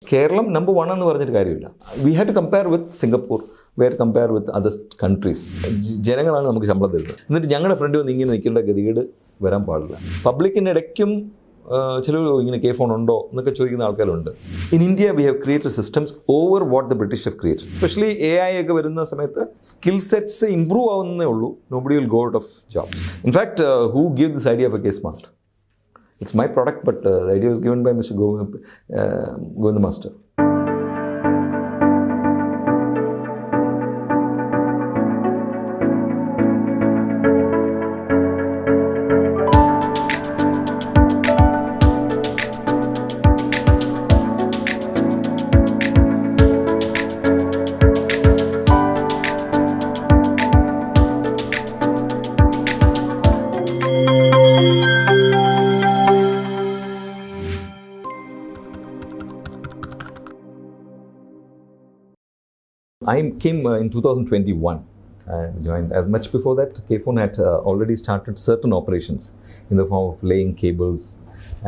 Keralam number 1 എന്ന് പറഞ്ഞിട്ട് കാര്യമില്ല. We have to compare with Singapore, where compare with other countries. ജനങ്ങളാണ് നമുക്ക് ശമ്പളം തരുന്നത്. എന്നിട്ട് ഞങ്ങളുടെ ഫ്രണ്ട് വന്ന് ഇങ്ങനെ നിൽക്കേണ്ട ഗതികേട് വരാൻ പാടില്ല. പബ്ലിക്കിൻ്റെ ഇടയ്ക്കും ചിലർ ഇങ്ങനെ കെ ഫോൺ ഉണ്ടോ എന്നൊക്കെ ചോദിക്കുന്ന ആൾക്കാരുണ്ട്. In India we have created systems over what the British have created. Especially AI ഒക്കെ വരുന്ന സമയത്ത് സ്കിൽ സെറ്റ്സ് ഇംപ്രൂവ് ആവുന്നേ ഉള്ളൂ. Nobody will go out of jobs. In fact who gave this idea of A K-Smart? It's my product, but the idea was given by Mr. Govinda Master. I came in 2021 and joined. Much before that, K-Phone had already started certain operations in the form of laying cables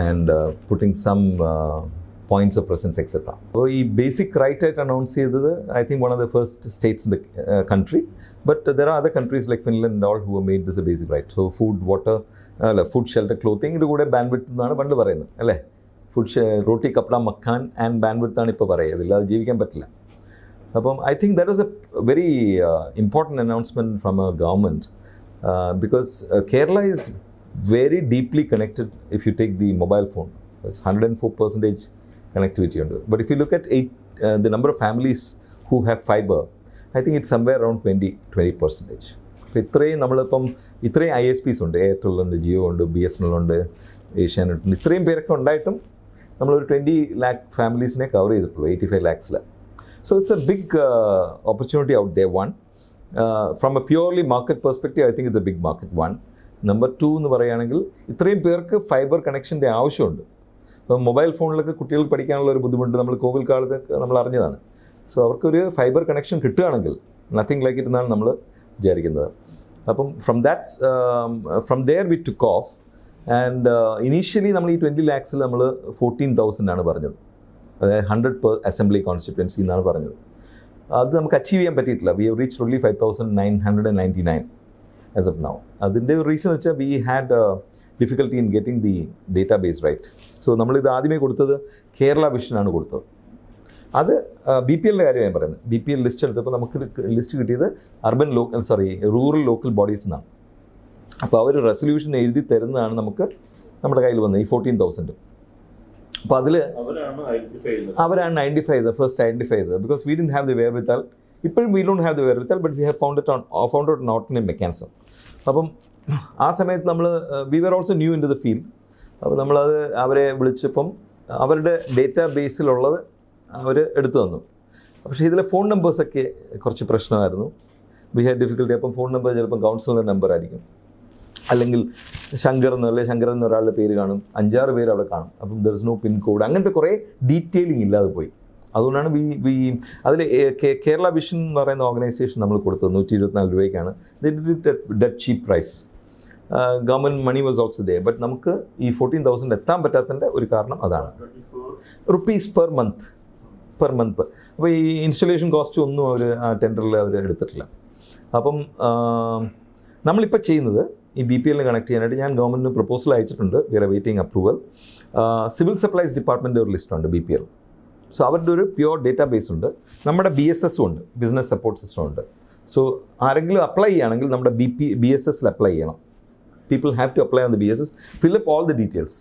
and putting some points of presence, etc. So, the basic right at announced I think one of the first states in the country. But there are other countries like Finland and all who have made this a basic right. So, food, water, food, shelter, clothing, ഇത് കൂടെ bandwidth എന്നാണ് പണ്ട് പറയുന്നത് അല്ലേ? Food roti കപ്പട മക്കാൻ and bandwidth ആണ് ഇപ്പോൾ പറയുക. ഇല്ലാതെ ജീവിക്കാൻ പറ്റില്ല. I think that was a very important announcement from our government because Kerala is very deeply connected if you take the mobile phone. There's 104% connectivity under. But if you look at the number of families who have fiber, I think it's somewhere around 20%. ഇത്രയും നമ്മളിപ്പം ഇത്രയും ISPs ഉണ്ട്, Airtel ഉണ്ട്, ജിയോ ഉണ്ട്, BSNL ഉണ്ട്, ഏഷ്യാനെറ്റ് ഉണ്ട്. ഇത്രയും പേരൊക്കെ ഉണ്ടായിട്ടും നമ്മളൊരു 20 lakh ഫാമിലീസിനെ കവർ ചെയ്തിട്ടുള്ളൂ 85 lakhs. So it's a big opportunity out there, one. From a purely market perspective, I think it's a big market, one. Number 2 എന്ന് പറയുകയാണെങ്കിൽ ഇത്രയും പേർക്ക് ഫൈബർ കണക്ഷൻ്റെ ആവശ്യമുണ്ട്. ഇപ്പം മൊബൈൽ ഫോണിലൊക്കെ കുട്ടികൾക്ക് പഠിക്കാനുള്ള ഒരു ബുദ്ധിമുട്ട് നമ്മൾ കോവിഡ് കാലത്തൊക്കെ നമ്മൾ അറിഞ്ഞതാണ്. സോ അവർക്കൊരു ഫൈബർ കണക്ഷൻ കിട്ടുകയാണെങ്കിൽ നത്തിങ് ലൈക്ക് ഇറ്റ് എന്നാണ് നമ്മൾ വിചാരിക്കുന്നത്. അപ്പം from there we took off and initially നമ്മൾ ഈ 20 lakhs നമ്മൾ 14,000 ആണ് പറഞ്ഞത്. അതായത് 100 അസംബ്ലി കോൺസ്റ്റിറ്റ്യുവൻസി എന്നാണ് പറഞ്ഞത്. അത് നമുക്ക് അച്ചീവ് ചെയ്യാൻ പറ്റിയിട്ടില്ല. We have reach only 5,999 as of now. അതിൻ്റെ ഒരു റീസൺ വെച്ചാൽ we had difficulty in getting the database right. So നമ്മളിത് ആദ്യമേ കൊടുത്തത് കേരള വിഷനാണ് കൊടുത്തത്. അത് BPLൻ്റെ കാര്യം ഞാൻ പറയുന്നത്. BPL ലിസ്റ്റ് എടുത്തപ്പോൾ നമുക്ക് ലിസ്റ്റ് കിട്ടിയത് റൂറൽ ലോക്കൽ ബോഡീസ് എന്നാണ്. അപ്പോൾ അവർ റെസൊല്യൂഷൻ എഴുതി തരുന്നതാണ് നമുക്ക് നമ്മുടെ കയ്യിൽ വന്നത് ഈ 14,000. അപ്പോൾ അതിൽ അവരാണ് ഐഡൻറ്റിഫൈ ചെയ്തത്, ഫസ്റ്റ് ഐഡൻറ്റിഫൈ ചെയ്തത്. Because we didn't have the wherewithal. ഇപ്പോഴും we don't have the wherewithal, but we have found out an alternate mechanism. അപ്പം ആ സമയത്ത് നമ്മൾ we were also new into the field. അപ്പോൾ നമ്മളത് അവരെ വിളിച്ചപ്പം അവരുടെ ഡേറ്റാ ബേസിലുള്ളത് അവർ എടുത്തു തന്നു. പക്ഷേ ഇതിലെ ഫോൺ നമ്പേഴ്സൊക്കെ കുറച്ച് പ്രശ്നമായിരുന്നു. V had difficulty. അപ്പം ഫോൺ നമ്പർ ചിലപ്പം കൗൺസിലറിൻ്റെ നമ്പർ ആയിരിക്കും, അല്ലെങ്കിൽ ശങ്കർ എന്ന ഒരാളുടെ പേര് കാണും, 5-6 പേര് അവിടെ കാണും. അപ്പം there is no pin code. അങ്ങനത്തെ കുറേ ഡീറ്റെയിലിംഗ് ഇല്ലാതെ പോയി. അതുകൊണ്ടാണ് അതിൽ കേരള വിഷൻ എന്ന് പറയുന്ന ഓർഗനൈസേഷൻ നമ്മൾ കൊടുത്തത് 124 രൂപയ്ക്കാണ്. That cheap price. Government money was also they. But നമുക്ക് ഈ 14,000 എത്താൻ പറ്റാത്തതിൻ്റെ ഒരു കാരണം അതാണ്. Rupees per month. അപ്പോൾ ഈ ഇൻസ്റ്റലേഷൻ കോസ്റ്റ് ഒന്നും അവർ ആ ടെൻഡറിൽ അവർ എടുത്തിട്ടില്ല. അപ്പം നമ്മളിപ്പോൾ ചെയ്യുന്നത് ഈ BPLനെ കണക്ട് ചെയ്യാനായിട്ട് ഞാൻ ഗവൺമെൻറ്റിന് പ്രപ്പോസൽ അയച്ചിട്ടുണ്ട്. We are waiting approval. Civil supplies department ഒരു ലിസ്റ്റുണ്ട് BPL. സോ അവരുടെ ഒരു പ്യുവർ ഡേറ്റാ ബേസ് ഉണ്ട്. നമ്മുടെ BSS ഉണ്ട്, ബിസിനസ് സപ്പോർട്ട് സിസ്റ്റം ഉണ്ട്. സോ ആരെങ്കിലും അപ്ലൈ ചെയ്യുകയാണെങ്കിൽ നമ്മുടെ BSSൽ അപ്ലൈ ചെയ്യണം. People have to apply on the BSS, fill up all the details.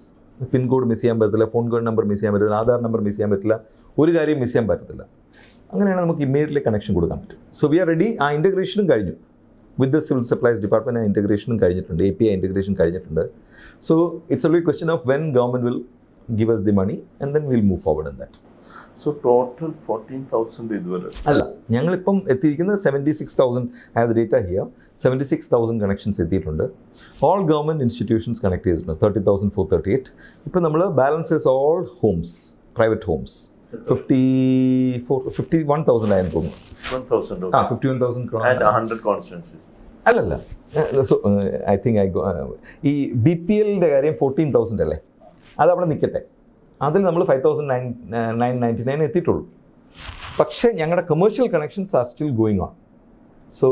Pin code miss ചെയ്യാൻ പറ്റില്ല, ഫോൺ കോഡ് നമ്പർ മിസ് ചെയ്യാൻ പറ്റില്ല, ആധാർ നമ്പർ മിസ് ചെയ്യാൻ പറ്റില്ല, ഒരു കാര്യം മിസ് ചെയ്യാൻ പറ്റത്തില്ല. അങ്ങനെയാണ് നമുക്ക് ഇമ്മീഡിയറ്റ്ലി കണക്ഷൻ കൊടുക്കാൻ പറ്റും. So we are ready. ആ ഇൻ്റഗ്രേഷനും കഴിഞ്ഞു. With the civil supplies department ഇൻ്റഗ്രേഷനും കഴിഞ്ഞിട്ടുണ്ട്, API ഇൻ്റഗ്രേഷൻ കഴിഞ്ഞിട്ടുണ്ട്. So it's only question of when government will give us the money and then will move forward in that. So total 14,000 ഇതുവരെ അല്ല, ഞങ്ങളിപ്പം എത്തിയിരിക്കുന്നത് 76,000. I have the data here. 76,000 connections എത്തിയിട്ടുണ്ട്. All government institutions connect ചെയ്തിട്ടുണ്ട്. 30,438. ഇപ്പം നമ്മൾ balances all homes, private homes 51,000 ആയെന്ന് തോന്നുന്നു. 51,000 and 100 constituencies. അല്ലല്ല, സോ ഐ തിങ്ക് ഈ BPLൻ്റെ കാര്യം 14,000 അല്ലേ, അതവിടെ നിൽക്കട്ടെ. അതിൽ നമ്മൾ 5,999 എത്തിയിട്ടുള്ളൂ. പക്ഷേ ഞങ്ങളുടെ commercial connections are still going on. So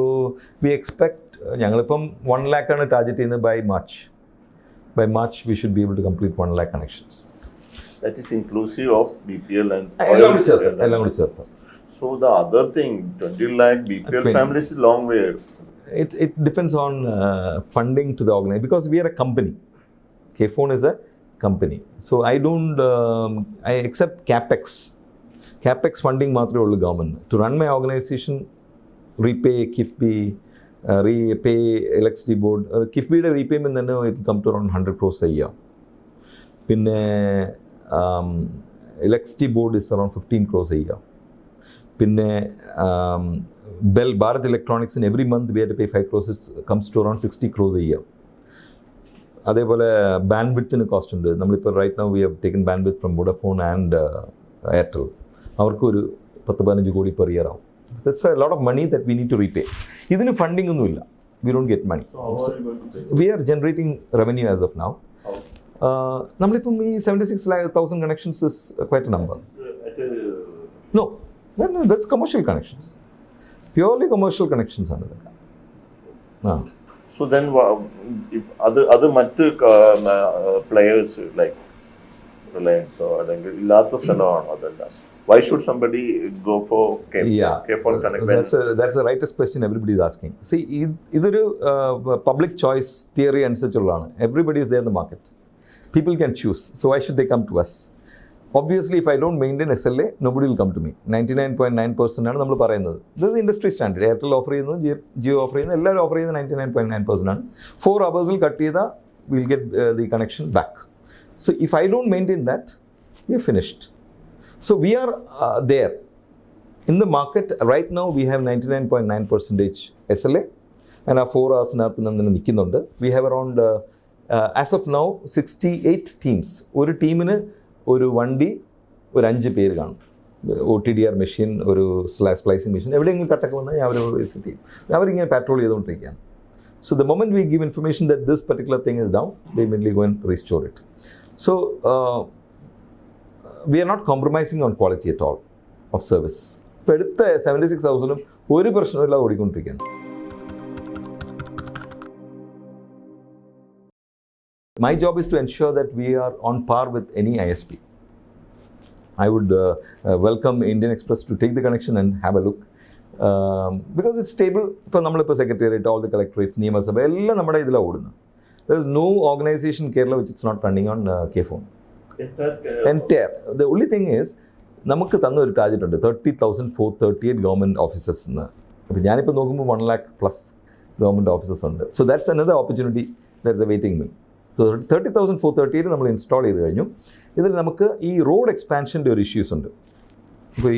we expect ഞങ്ങളിപ്പം 1 lakh ആണ് ടാർഗറ്റ് ചെയ്യുന്നത് by March we should be able to complete 1 lakh connections. That is inclusive of BPL and എല്ലാം കൂടി ചേർത്ത്. So the other thing, 20 lakh BPL families is a long way. It depends on funding to the organization because we are a company. KFone is a company. So I accept CapEx funding മാത്രമേ ഉള്ളൂ government. To run my organization, repay KIFBI, repay electricity board. KIFBIയുടെ repayment തന്നെ it come to around 100 crores a year. പിന്നെ electricity board is around 15 crores a year. പിന്നെ Bell, Bharat Electronics, in every month we have to pay 5 crores. It comes to around 60 crores a year. അതേപോലെ ബാൻഡ്വിഡ്ത്തിന് cost ഉണ്ട്. നമ്മളിപ്പോൾ right now we have taken bandwidth from Vodafone and Airtel. അവർക്കൊരു 10-15 കോടി per year ആവും. That's a lot of money that we need to repay. ഇതിന് funding ഒന്നുമില്ല. We don't get money. We are generating revenue as of now. നമ്മളിപ്പം ഈ 76,000 connections is quite a number. No, that's commercial connections. Purely commercial connections ആണ് ഇതൊക്കെ. So then, if other മറ്റ് players like Reliance or അല്ലെങ്കിൽ ഇല്ലാത്ത സ്ഥലമാണോ അതെല്ലാം? Why should somebody go for KFone Connect? That's the rightest question everybody is asking. See, ഇതൊരു public choice theory അനുസരിച്ചുള്ളതാണ്. Everybody is there in the market. People can choose. So why should they come to us? Obviously, if I don't maintain SLA, nobody will come to me. 99.9% ആണ് നമ്മൾ പറയുന്നത്. This is industry standard. Airtel offer ചെയ്യുന്നത്, Jio offer ചെയ്യുന്നത്, എല്ലാവരും offer ചെയ്യുന്നത് 99.9% ആണ്. 4 hours cut ചെയ്താൽ we'll get the connection back. So if I don't maintain that, we're finished. So we are there. In the market, right now we have 99.9% SLA and our 4 hours നിൽക്കുന്നുണ്ട്. We have around, as of now, 68 teams. ഒരു ടീമിന് ഒരു വണ്ടി ഒരു 5 പേര് കാണും. OTDR machine, ഒരു splicing machine, എവിടെയെങ്കിലും കട്ടൊക്കെ വന്നാൽ അവർ വിസിറ്റ് ചെയ്യും. അവരിങ്ങനെ പാട്രോൾ ചെയ്തുകൊണ്ടിരിക്കുകയാണ്. So the moment we give information that this particular thing is down, they immediately go and restore it. So we are not compromising on quality at all of service. ഇപ്പോൾ എടുത്ത 76,000 ഒരു പ്രശ്നമില്ലാതെ ഓടിക്കൊണ്ടിരിക്കുകയാണ്. My job is to ensure that we are on par with any ISP. I would welcome Indian Express to take the connection and have a look. Because it's stable. ഇപ്പോൾ നമ്മളിപ്പോൾ secretariat, all the collectorates, നിയമസഭ എല്ലാം നമ്മുടെ ഇതിലാണ് ഓടുന്നത്. There is no organization in Kerala which is not running on KFone. Entire. The only thing is, നമുക്ക് തന്ന ഒരു ടാർഗറ്റ് ഉണ്ട് 30,438 ഗവൺമെൻറ് ഓഫീസസ് എന്ന്. അപ്പോൾ ഞാനിപ്പോൾ നോക്കുമ്പോൾ 1 lakh plus ഗവൺമെൻറ് ഓഫീസസ് ഉണ്ട്. So that's another opportunity that's awaiting me. So 30,438 നമ്മൾ ഇൻസ്റ്റാൾ ചെയ്ത് കഴിഞ്ഞു. ഇതിൽ നമുക്ക് ഈ റോഡ് എക്സ്പാൻഷൻ്റെ ഒരു ഇഷ്യൂസ് ഉണ്ട്.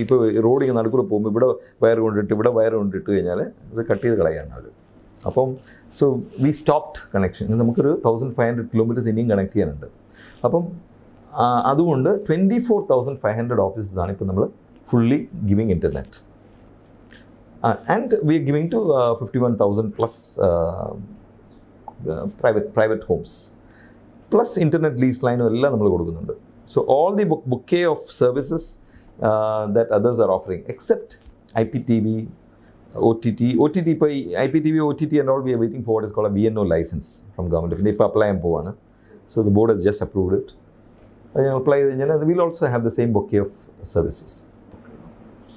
ഇപ്പോൾ റോഡ് ഇങ്ങനെ നടുക്കൂടെ പോകുമ്പോൾ ഇവിടെ വയർ കൊണ്ടിട്ട് ഇവിടെ വയർ കൊണ്ടിട്ട് കഴിഞ്ഞാൽ ഇത് കട്ട് ചെയ്ത് കളയാണ് അവർ. അപ്പം സോ വി സ്റ്റോപ്ഡ് കണക്ഷൻ. നമുക്കൊരു 1,500 kilometers ഇനിയും കണക്ട് ചെയ്യാനുണ്ട്. അപ്പം അതുകൊണ്ട് 24,500 ഓഫീസസ് ആണ് ഇപ്പോൾ നമ്മൾ fully giving internet. And we are giving to 51,000 plus private homes. Plus internet lease ലൈനും എല്ലാം നമ്മൾ കൊടുക്കുന്നുണ്ട്. So all the bouquet of services that others are offering except IPTV, OTT. ഇപ്പോൾ ഈ IPTV, OTT and all we are waiting for what is called a VNO license from government of India. ഇപ്പോൾ apply ചെയ്യാൻ പോവാണ്. So the board has just approved it. Apply ചെയ്ത് കഴിഞ്ഞാൽ we'll also have the same bouquet of services.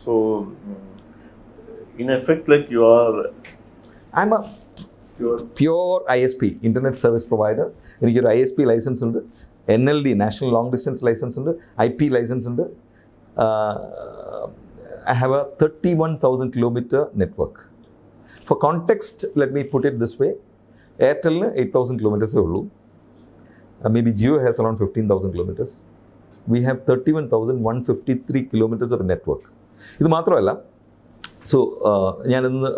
So in effect, like you are... I'm a pure ISP, Internet Service Provider. എനിക്കൊരു ISP license ഉണ്ട്, NLD national long distance license ഉണ്ട്, IP license ഉണ്ട്. I have a 31,000 kilometer network. For context, let me put it this way. Airtelന് 8,000 kilometers ഉള്ളൂ. Maybe Jio has around 15,000 kilometers. We have 31,153 kilometers of network. ഇത് മാത്രമല്ല, so ഞാനിന്ന്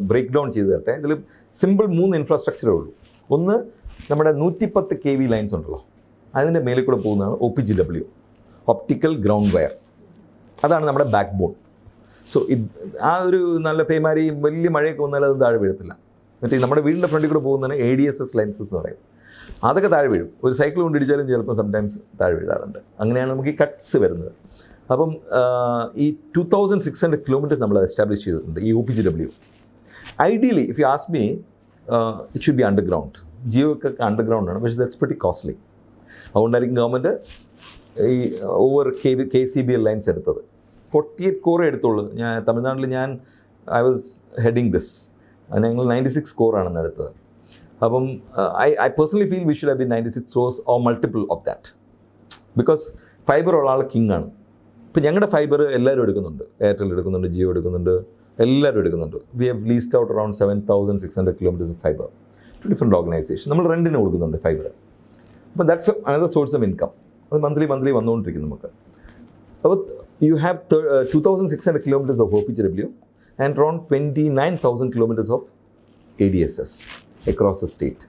break down ചെയ്ത് തരട്ടെ. ഇതിൽ simple 3 ഇൻഫ്രാസ്ട്രക്ചറേ ഉള്ളൂ. ഒന്ന്, നമ്മുടെ 110 kV ലൈൻസ് ഉണ്ടല്ലോ, അതിൻ്റെ മേലെ കൂടെ പോകുന്നതാണ് OPGW, ഒപ്റ്റിക്കൽ ഗ്രൗണ്ട് വയർ. അതാണ് നമ്മുടെ ബാക്ക് ബോൺ. സോ ആ ഒരു നല്ല പേമാരി വലിയ മഴയൊക്കെ വന്നാൽ അത് താഴെ വീഴത്തില്ല. മറ്റേ നമ്മുടെ വീടിൻ്റെ ഫ്രണ്ടിൽ കൂടെ പോകുന്നതാണ് ADSS ലൈൻസ് എന്ന് പറയും. അതൊക്കെ താഴെ വീഴും. ഒരു സൈക്കിൾ കൊണ്ടിടിച്ചാലും ചിലപ്പോൾ സംടൈംസ് താഴെ വീഴാറുണ്ട്. അങ്ങനെയാണ് നമുക്ക് ഈ കട്ട്സ് വരുന്നത്. അപ്പം ഈ 2600 കിലോമീറ്റേഴ്സ് നമ്മൾ എസ്റ്റാബ്ലിഷ് ചെയ്തിട്ടുണ്ട് ഈ OPGW. Ideally if you ask me it should be underground. Jio ഒക്കെ അണ്ടർഗ്രൗണ്ടാണ്, പക്ഷേ ദാറ്റ്സ് പ്രിറ്റി കോസ്റ്റ്ലി. അതുകൊണ്ടായിരിക്കും ഗവൺമെൻറ് ഈ ഓവർ KCBL ലൈൻസ് എടുത്തത്. 48 കോറേ എടുത്തുള്ളൂ. തമിഴ്നാട്ടിൽ ഐ വാസ് ഹെഡിങ് ദിസ്. ഞങ്ങൾ 96 കോറാണെന്ന് എടുത്തത്. അപ്പം I personally feel we should have been 96 course or multiple of that. Because fibre ഉള്ള ആൾ കിങ് ആണ്. ഇപ്പം ഞങ്ങളുടെ ഫൈബർ എല്ലാവരും എടുക്കുന്നുണ്ട്. എയർടെൽ എടുക്കുന്നുണ്ട്, ജിയോ എടുക്കുന്നുണ്ട്, എല്ലാവരും എടുക്കുന്നുണ്ട്. We have leased out around 7600 kilometres of fibre to different organisation. നമ്മൾ റെൻറ്റിന് കൊടുക്കുന്നുണ്ട് ഫൈബർ. അപ്പോൾ that's another source of income. അത് മന്ത്ലി വന്നുകൊണ്ടിരിക്കും നമുക്ക്. അപ്പോൾ you have 2600 kilometres of OPGW and around 29,000 kilometers of ADSS across the state.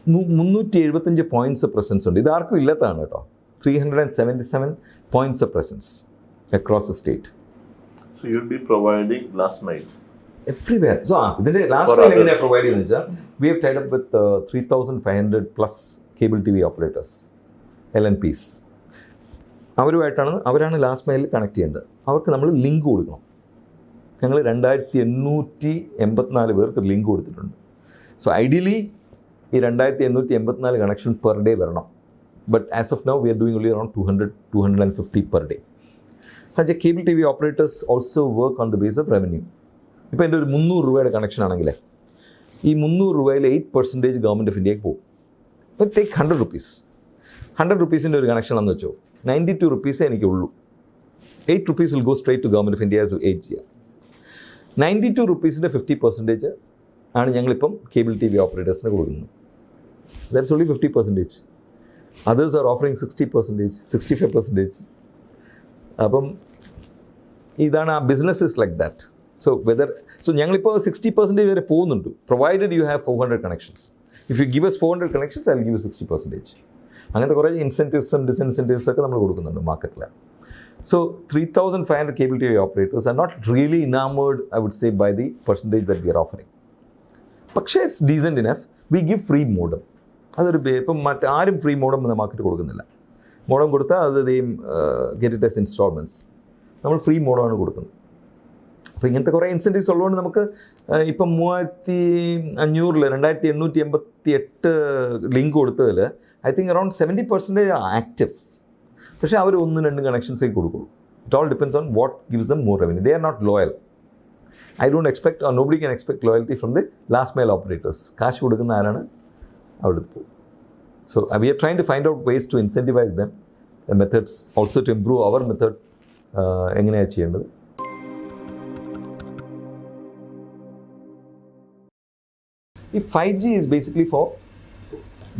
375 points of presence ഉണ്ട്. ഇത് ആർക്കും ഇല്ലാത്തതാണ് കേട്ടോ. 377 points of presence across the state. So you'll be providing last mile everywhere. So ഇതിന്റെ last mile എങ്ങനെയാണ് provide ചെയ്യുന്നത് വെച്ചാൽ we have tied up with 3,500 plus cable TV operators, LNPs. അവരാണ് ലാസ്റ്റ് മൈലിൽ കണക്ട് ചെയ്യേണ്ടത്. അവർക്ക് നമ്മൾ ലിങ്ക് കൊടുക്കണം. ഞങ്ങൾ 2884 പേർക്ക് ലിങ്ക് കൊടുത്തിട്ടുണ്ട്. സോ ഐഡിയലി ഈ 2884 കണക്ഷൻ പെർ ഡേ വരണം. But as of now we are doing only around 200-250 per day. പക്ഷേ cable TV operators also work on the base of revenue. ഇപ്പോൾ എൻ്റെ ഒരു 300 രൂപയുടെ കണക്ഷൻ ആണെങ്കിൽ ഈ 300 രൂപയിൽ 8% ഗവൺമെൻറ് ഓഫ് ഇന്ത്യക്ക് പോകും. അപ്പോൾ ടേക്ക് 100 rupees. 100 rupees-ൻ്റെ ഒരു കണക്ഷൻ ആണെന്ന് വെച്ചോ, 92 rupees എനിക്കുള്ളൂ. 8 rupees will go straight to government of India as 8 year. 92 rupees-ൻ്റെ 50% ആണ് ഞങ്ങളിപ്പം കേബിൾ TV ഓപ്പറേറ്റേഴ്സിന് കൊടുക്കുന്നത്. That's only 50%. Others are offering 60%, 65%. അപ്പം ഇതാണ് ആ business is like that. So ഞങ്ങളിപ്പോൾ 60% വരെ പോകുന്നുണ്ട്, provided you have 400 connections. If you give us 400 connections, I will give you 60%. അങ്ങനത്തെ കുറേ ഇൻസെൻറ്റീവ്സും ഡിസിൻസെൻറ്റീവ്സും ഒക്കെ നമ്മൾ കൊടുക്കുന്നുണ്ട് മാർക്കറ്റിൽ. So 3,500 cable TV operators are not really enamored, I would say, by the percentage that we are offering. പക്ഷേ it's decent enough. We give free modem. അതൊരു ഇപ്പം മറ്റാരും ഫ്രീ മോഡം എന്ന മാർക്കറ്റ് കൊടുക്കുന്നില്ല. മോഡം കൊടുത്താൽ അത് ഗെറ്റ് ഇറ്റ് ആസ് ഇൻസ്റ്റാൾമെൻറ്റ്സ്. നമ്മൾ free മോഡമാണ് കൊടുക്കുന്നത്. അപ്പോൾ ഇങ്ങനത്തെ കുറേ ഇൻസെൻറ്റീവ്സ് ഉള്ളതുകൊണ്ട് നമുക്ക് ഇപ്പം 2888 ലിങ്ക് കൊടുത്തതിൽ ഐ തിങ്ക് അറൌണ്ട് 70% ആക്റ്റീവ്. പക്ഷേ അവർ 1-2 കണക്ഷൻസേ കൊടുക്കുള്ളൂ. It all depends on what gives them more revenue. They are not loyal. I don't expect or nobody can expect loyalty from the last mile operators. കാശ് കൊടുക്കുന്ന ആരാണ് അവിടെ പോകും. So we are trying to find out ways to incentivise them, methods also to improve our method. എങ്ങനെയാണ് ചെയ്യേണ്ടത്? ഈ 5G is basically four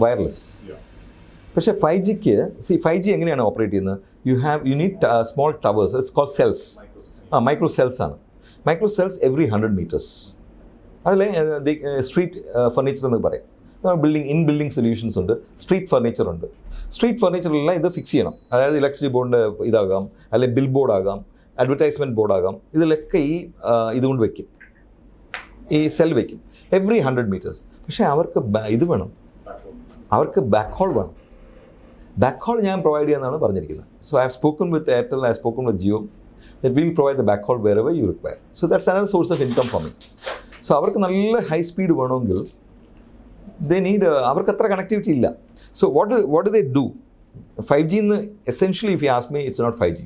wireless. പക്ഷേ 5Gക്ക് 5G എങ്ങനെയാണ് ഓപ്പറേറ്റ് ചെയ്യുന്നത്? You need small towers. It's called cells. Micro cells ആണ്. Micro cells every 100 meters. അതിൽ street furniture എന്ന് പറയും. ബിൽഡിംഗ് സൊല്യൂഷൻസ് ഉണ്ട്, സ്ട്രീറ്റ് ഫർണിച്ചർ ഉണ്ട്. സ്ട്രീറ്റ് ഫർണിച്ചറിലെല്ലാം ഇത് ഫിക്സ് ചെയ്യണം. അതായത് ഇലക്ട്രിസിറ്റി ബോർഡിൻ്റെ ഇതാകാം, അല്ലെങ്കിൽ ബിൽ ബോർഡ് ആകാം, അഡ്വർടൈസ്മെൻറ്റ് ബോർഡ് ആകാം. ഇതിലൊക്കെ ഈ ഇതുകൊണ്ട് വയ്ക്കും, ഈ സെൽ വയ്ക്കും എവറി 100 meters. പക്ഷേ അവർക്ക് ഇത് വേണം, അവർക്ക് ബാക്ക് ഹോൾ വേണം. ബാക്ക് ഹോൾ ഞാൻ പ്രൊവൈഡ് ചെയ്യാമെന്നാണ് പറഞ്ഞിരിക്കുന്നത്. So I have spoken with Airtel, I have spoken with Jio that we'll provide the backhaul wherever you require. So that's another source of income for me. So അവർക്ക് നല്ല high speed വേണമെങ്കിൽ they need അവർക്ക് അത്ര connectivity ഇല്ല. So what do they do? 5G എന്ന് essentially if you ask me it's not 5G.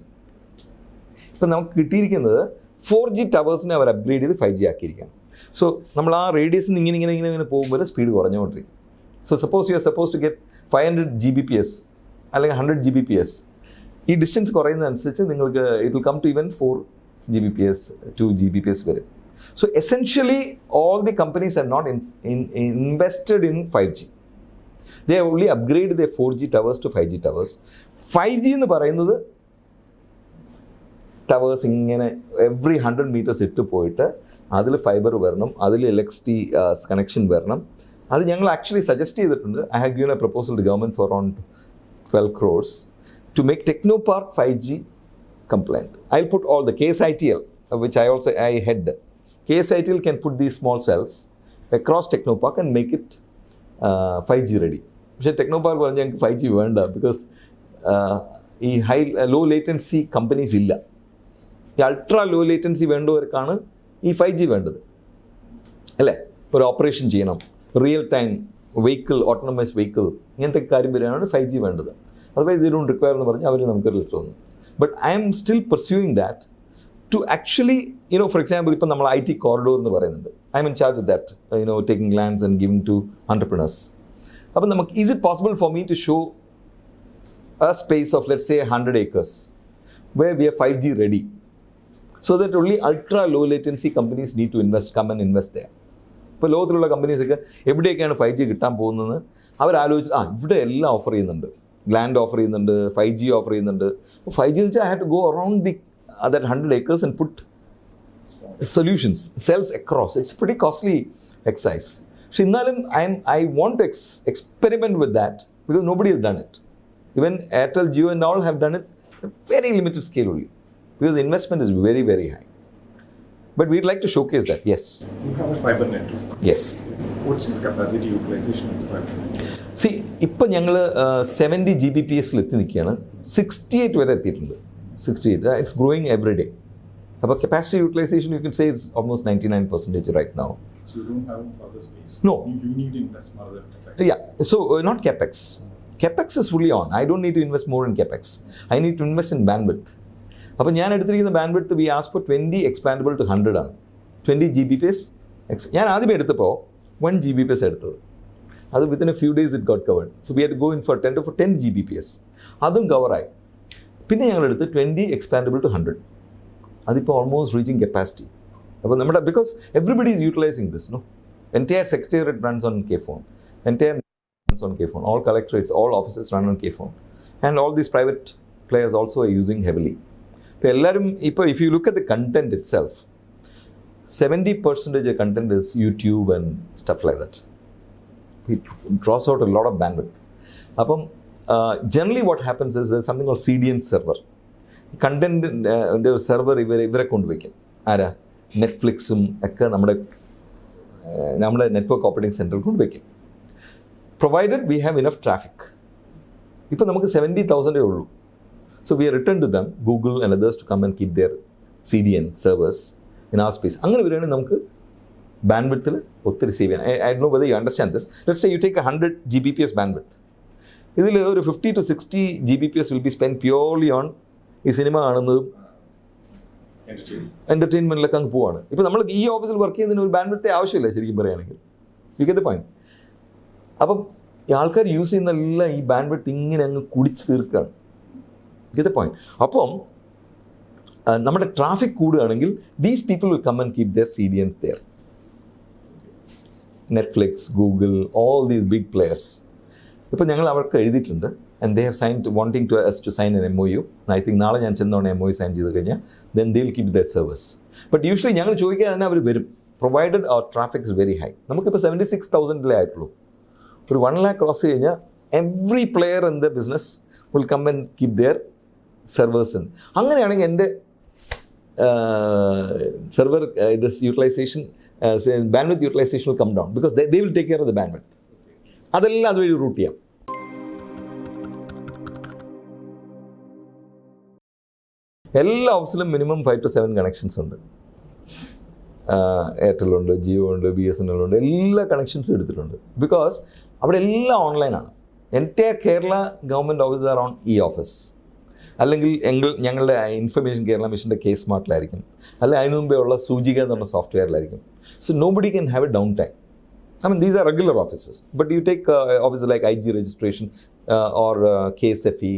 ഇപ്പം നമുക്ക് കിട്ടിയിരിക്കുന്നത് 4G ടവേഴ്സിനെ അവർ അപ്ഗ്രേഡ് ചെയ്ത് 5G ആക്കിയിരിക്കുകയാണ്. സോ നമ്മൾ ആ റേഡിയസിൽ നിന്ന് ഇങ്ങനെ പോകുമ്പോൾ സ്പീഡ് കുറഞ്ഞുകൊണ്ടിരിക്കും. So suppose you are supposed to get 500 Gbps അല്ലെങ്കിൽ 100 Gbps. ഈ ഡിസ്റ്റൻസ് കുറയുന്നതനുസരിച്ച് നിങ്ങൾക്ക് it will come to even 4 Gbps 2 Gbps വരും. So essentially all the companies are not invested in 5G. They only upgrade the 4G towers to 5G towers. 5G എന്ന് പറയുന്നത് towers ഇങ്ങനെ every 100 meters ഇട്ട് പോയിട്ട് അതിൽ fibre വരണം, അതിൽ electricity connection വരണം. അത് ഞങ്ങൾ ആക്ച്വലി സജസ്റ്റ് ചെയ്തിട്ടുണ്ട്. I have given a proposal to government for around 12 crores to make Technopark 5G compliant. I'll put all the KSITL, which I head. KSITL can put these small cells across Technopark and make it 5G ready. പക്ഷേ techno park പറഞ്ഞാൽ ഞങ്ങൾക്ക് 5G വേണ്ട, because ഈ law latency companies ഇല്ല. ഈ ultra low latency വേണ്ടവർക്കാണ് ഈ 5G വേണ്ടത്, അല്ലേ? ഒരു ഓപ്പറേഷൻ ചെയ്യണം, real time vehicle, autonomous vehicle, ഇങ്ങനത്തെ കാര്യം വരികയാണ് 5G വേണ്ടത്. അതർവൈസ് ദേ ഡോണ്ട് റിക്വയർ എന്ന് പറഞ്ഞാൽ അവർ നമുക്കൊരു ലെറ്റർ തന്നു. But I'm still pursuing that to actually, for example, ഇപ്പം നമ്മൾ IT കോറിഡോർ എന്ന് പറയുന്നുണ്ട്. I'm in charge of that, taking lands and giving to entrepreneurs. അപ്പം നമുക്ക്, is it possible for me to show a space of, let's say, 100 acres where we are 5G ready, so that only ultra low latency companies need to come and invest there. ഇപ്പോൾ ലോകത്തിലുള്ള കമ്പനീസൊക്കെ എവിടെയൊക്കെയാണ് 5G കിട്ടാൻ പോകുന്നത് അവർ ആലോചിച്ച്, ഇവിടെ എല്ലാം offer ചെയ്യുന്നുണ്ട്, land offer ചെയ്യുന്നുണ്ട്, 5G ഓഫർ ചെയ്യുന്നുണ്ട്. 5G എന്ന് വെച്ചാൽ I have to go around that 100 acres and put solutions, cells across. It's pretty costly exercise. പക്ഷെ എന്നാലും I want to experiment with that because nobody has done it. Even Airtel, Jio and all have done it at very limited scale only, because the investment is very, very high. But we'd like to showcase that, yes. You have a fiber network. Yes. What's your capacity utilization of the fiber network? See, ഇപ്പോൾ ഞങ്ങൾ 70 Gbps എത്തി നിൽക്കുകയാണ്. 68 വരെ എത്തിയിട്ടുണ്ട്. 68. It's growing every day. അപ്പോൾ capacity utilization, you can say, is almost 99% right now. So you don't have further space? No. You need to invest more than CapEx? Yeah. So not CapEx. CapEx is fully on. I don't need to invest more in CapEx. I need to invest in bandwidth. അപ്പോൾ ഞാൻ എടുത്തിരിക്കുന്ന bandwidth we ask for 20 expandable to 100 ആണ്. 20 Gbps. ഞാൻ ആദ്യമേ എടുത്തപ്പോൾ 1 Gbps എടുത്തത്. അത് within a few days it got covered. So we had to go in for 10 Gbps. അതും കവറായി. പിന്നെ ഞങ്ങളെടുത്ത് 20 എക്സ്പാൻഡബിൾ ടു 100. അതിപ്പോൾ ഓൾമോസ്റ്റ് റീച്ചിങ് കപ്പാസിറ്റി. അപ്പോൾ നമ്മുടെ, because everybody is utilising this, no? Entire secretariat runs on KPhone. Entire on KPhone, all collectorates, all offices run on KPhone, and all these private players also are using heavily. If you look at the content itself, 70% of content is YouTube and stuff like that. It draws out a lot of bandwidth. Generally what happens is there's something called CDN server. Content server ഇവരെ കൊണ്ടുവയ്ക്കും. ആരാ? നെറ്റ്ഫ്ലിക്സും ഒക്കെ നമ്മുടെ network operating സെൻറ്ററിൽ കൊണ്ടുവയ്ക്കും, provided we have enough traffic. ഇപ്പോൾ നമുക്ക് 70,000 ഉള്ളൂ. So we are returned to them, Google and others, to come and keep their CDN servers in our space. അങ്ങനെ വരികയാണെങ്കിൽ നമുക്ക് ബാൻഡ്വിഡ്ത്തിൽ ഒത്തിരി സേവ് ചെയ്യാം. I don't know whether you understand this. Let's say you take 100 Gbps bandwidth. ഇതിൽ ഒരു 50 to 60 Gbps will be spent purely on ഈ cinema കാണുന്നതും എൻ്റർടൈൻമെൻറ്റിലൊക്കെ അങ്ങ് പോവാണ്. ഇപ്പോൾ നമ്മൾ ഈ ഓഫീസിൽ വർക്ക് ചെയ്യുന്നതിന് ഒരു ബാൻഡ്വിഡ്ത്തെ ആവശ്യമില്ല ശരിക്കും പറയുകയാണെങ്കിൽ. You get the point? അപ്പം ഈ ആൾക്കാർ യൂസ് ചെയ്യുന്നതെല്ലാം ഈ ബാൻഡ്വിഡ്ത്ത് ഇങ്ങനെ അങ്ങ് കുടിച്ച് തീർക്കുകയാണ്. Get the point. അപ്പം നമ്മുടെ ട്രാഫിക് കൂടുകയാണെങ്കിൽ these people will come and keep their CDNs there. Netflix, Google, all these big players. ഇപ്പം ഞങ്ങൾ അവർക്ക് എഴുതിയിട്ടുണ്ട്, and they have sign wanting to us to sign an MOU. ഐ തിങ്ക് നാളെ ഞാൻ ചെന്നോണം MOU സൈൻ ചെയ്ത് കഴിഞ്ഞാൽ then they will keep their service. But usually ഞങ്ങൾ ചോദിക്കാൻ തന്നെ അവർ വരും, പ്രൊവൈഡഡ് അവർ ട്രാഫിക് ഇസ് വെരി ഹൈ. നമുക്കിപ്പോൾ 76,000 ആയിട്ടുള്ളൂ. ഒരു 1 lakh ക്രോസ് കഴിഞ്ഞാൽ every player in the business will come and keep their servers. അങ്ങനെയാണെങ്കിൽ എൻ്റെ server this utilisation, bandwidth utilisation will come down, because they will take care of the bandwidth. അതെല്ലാം അതുവഴി root ചെയ്യാം. എല്ലാ ഓഫീസിലും മിനിമം 5 to 7 കണക്ഷൻസ് ഉണ്ട്. എയർടെല്ലുണ്ട്, ജിയോ ഉണ്ട്, BSNL ഉണ്ട്, എല്ലാ കണക്ഷൻസും എടുത്തിട്ടുണ്ട്. ബിക്കോസ് അവിടെ എല്ലാം ഓൺലൈനാണ്. Entire Kerala government office are on office, അല്ലെങ്കിൽ ഞങ്ങളുടെ ഇൻഫർമേഷൻ കേരള മിഷൻ്റെ K-Smartലായിരിക്കും, അല്ലെങ്കിൽ അതിനു മുമ്പേ ഉള്ള സൂചിക എന്ന് പറഞ്ഞ സോഫ്റ്റ്വെയറിലായിരിക്കും. So nobody can have a downtime. I mean, these are regular offices, but you take offices like IG registration or KSFE,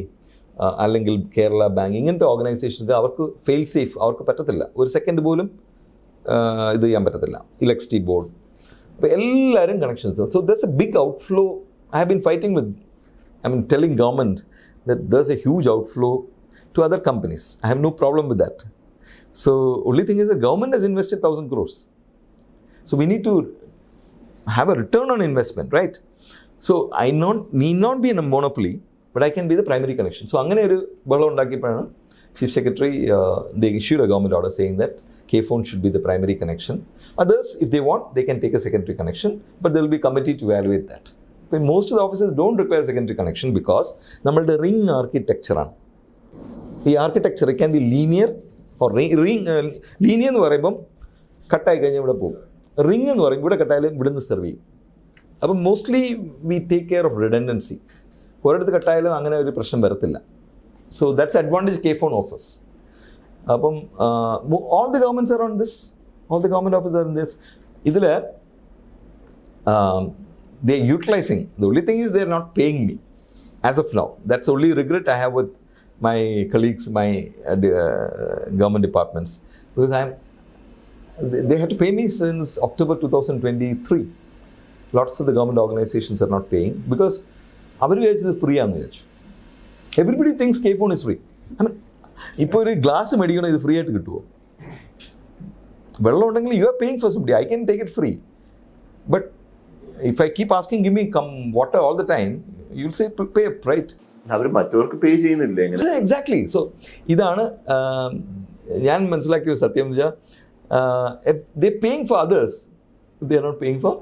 അല്ലെങ്കിൽ കേരള ബാങ്ക്, ഇങ്ങനത്തെ ഓർഗനൈസേഷൻസ് അവർക്ക് ഫെയിൽ സേഫ് അവർക്ക് പറ്റത്തില്ല, ഒരു സെക്കൻഡ് പോലും ഇത് ചെയ്യാൻ പറ്റത്തില്ല. ഇലക്ട്രിസിറ്റി ബോർഡ്, അപ്പോൾ എല്ലാവരും connections. So there's a big outflow. I have been fighting with, telling government that there's a huge outflow to other companies. I have no problem with that. So only thing is the government has invested 1,000 crores. So we need to have a return on investment, right? So I need not be in a monopoly, but I can be the primary connection. So അങ്ങനെ ഒരു ബഹളം ഉണ്ടാക്കിയപ്പോഴാണ് chief secretary they issued a government order saying that KPhone should be the primary connection. Others, if they want, they can take a secondary connection, but there will be a committee to evaluate that. most of the offices don't require secondary connection because നമ്മളുടെ ring architecture ആണ്. ഈ architecture can be linear or linear എന്ന് പറയുമ്പം കട്ടായി കഴിഞ്ഞാൽ ഇവിടെ പോകും. Ring എന്ന് പറയും ഇവിടെ കട്ടായാലും ഇവിടുന്ന് സെർവ് ചെയ്യും. അപ്പം mostly we take care of redundancy. ഒരിടത്ത് കട്ടായാലും അങ്ങനെ ഒരു പ്രശ്നം വരത്തില്ല. So that's advantage K FON offers. അപ്പം all the governments are on this, all the government officer on this. ഇതിൽ they are utilizing. The only thing is they are not paying me as of now. That's the only regret I have with my colleagues, my government departments, because they had to pay me since October 2023. Lots of the government organizations are not paying because അവർ വിചാരിച്ചത് free ആണെന്ന് വിചാരിച്ചു. Everybody things K phone is free. I mean ഇപ്പോൾ ഒരു glass മേടിക്കണം, ഇത് free ആയിട്ട് കിട്ടുമോ? വെള്ളം ഉണ്ടെങ്കിൽ you are paying four somebody. I can take it free. But if I keep asking, give me water all the time, you'll say pay up, right? അവർ മറ്റവർക്ക് പേ ചെയ്യുന്നില്ല എങ്ങനെ? എക്സാക്ട്ലി. സോ ഇതാണ് ഞാൻ മനസ്സിലാക്കിയ ഒരു സത്യം എന്ന് വെച്ചാൽ they paying for others, they are not paying for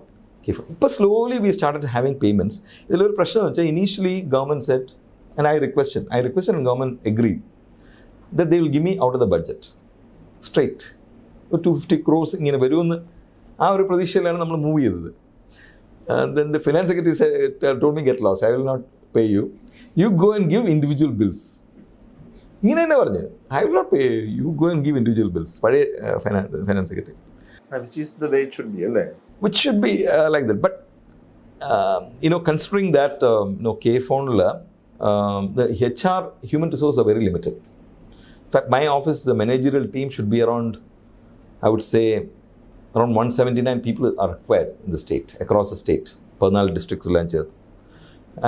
K FON. ഇപ്പോൾ slowly we started having payments. ഇതിലൊരു പ്രശ്നം എന്ന് വെച്ചാൽ initially government set and I requested and government agreed that they will give me out of the budget straight. ഒരു 250 crores ഇങ്ങനെ വരുമെന്ന് ആ ഒരു പ്രതീക്ഷയിലാണ് നമ്മൾ മൂവ് ചെയ്തത്. Then the finance secretary told me, get lost, I will not pay you. You go and give individual bills. ഇങ്ങനെ തന്നെ പറഞ്ഞു, I will not pay you. You go and give individual bills. പഴയ finance secretary. Which is the way it should be, അല്ലേ? Which should be like that. But considering that K phone the HR human resources are very limited. In fact, my office, the managerial team should be around, I would say, around 179 people are required in the state, across the state, 14 districts.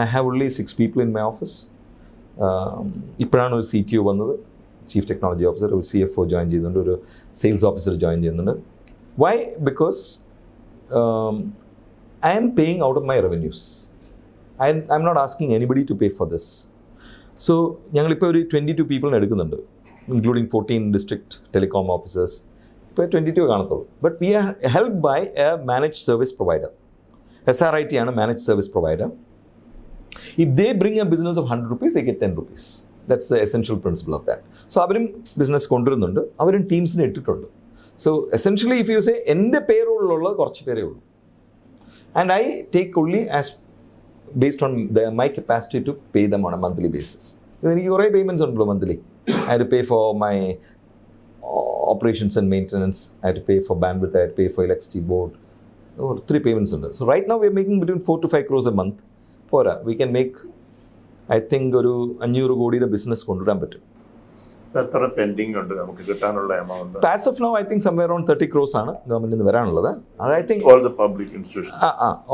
I have only 6 people in my office. ഇപ്പോഴാണ് ഒരു CTO വന്നത്, chief technology officer, ഒരു CFO join ചെയ്യുന്നുണ്ട്, ഒരു sales officer join ചെയ്യുന്നുണ്ട്. Why? Because I am paying out of my revenues. I'm not asking anybody to pay for this. So ഞങ്ങളിപ്പോൾ ഒരു 22 people എടുക്കുന്നുണ്ട്, including 14 district telecom officers. ഇപ്പോൾ 22 കാണത്തുള്ളൂ. But we are help by a manage service provider. SRIT ആണ് manage service provider. If they bring a business of 100 rupees, they get 10 rupees. That's the essential principle of that. So അവരും business കൊണ്ടുവരുന്നുണ്ട്, അവരും ടീംസിനെ ഇട്ടിട്ടുണ്ട്. So essentially if you say എൻ്റെ പേരോടുള്ള കുറച്ച് പേരേ ഉള്ളൂ. And I take only as based on my capacity to pay them on a monthly basis. എനിക്ക് കുറേ പേയ്മെൻറ്റ്സ് ഉണ്ടല്ലോ monthly. I had to pay for my operations and maintenance, I had to pay for bandwidth, I had to pay for electricity board. 3 payments ഉണ്ട്. So right now we are making between 4 to 5 crores a month. പോരാ, we can make, I think, ഒരു 500 കോടിയുടെ business കൊണ്ടുവരാൻ പറ്റും. എത്ര pending ഉണ്ട് നമുക്ക് കിട്ടാനുള്ള amount? As of now, I think somewhere around 30 crores ആണ് ഗവൺമെന്റിൽ നിന്ന് വരാനുള്ളത്. അത് I think all the public institutions.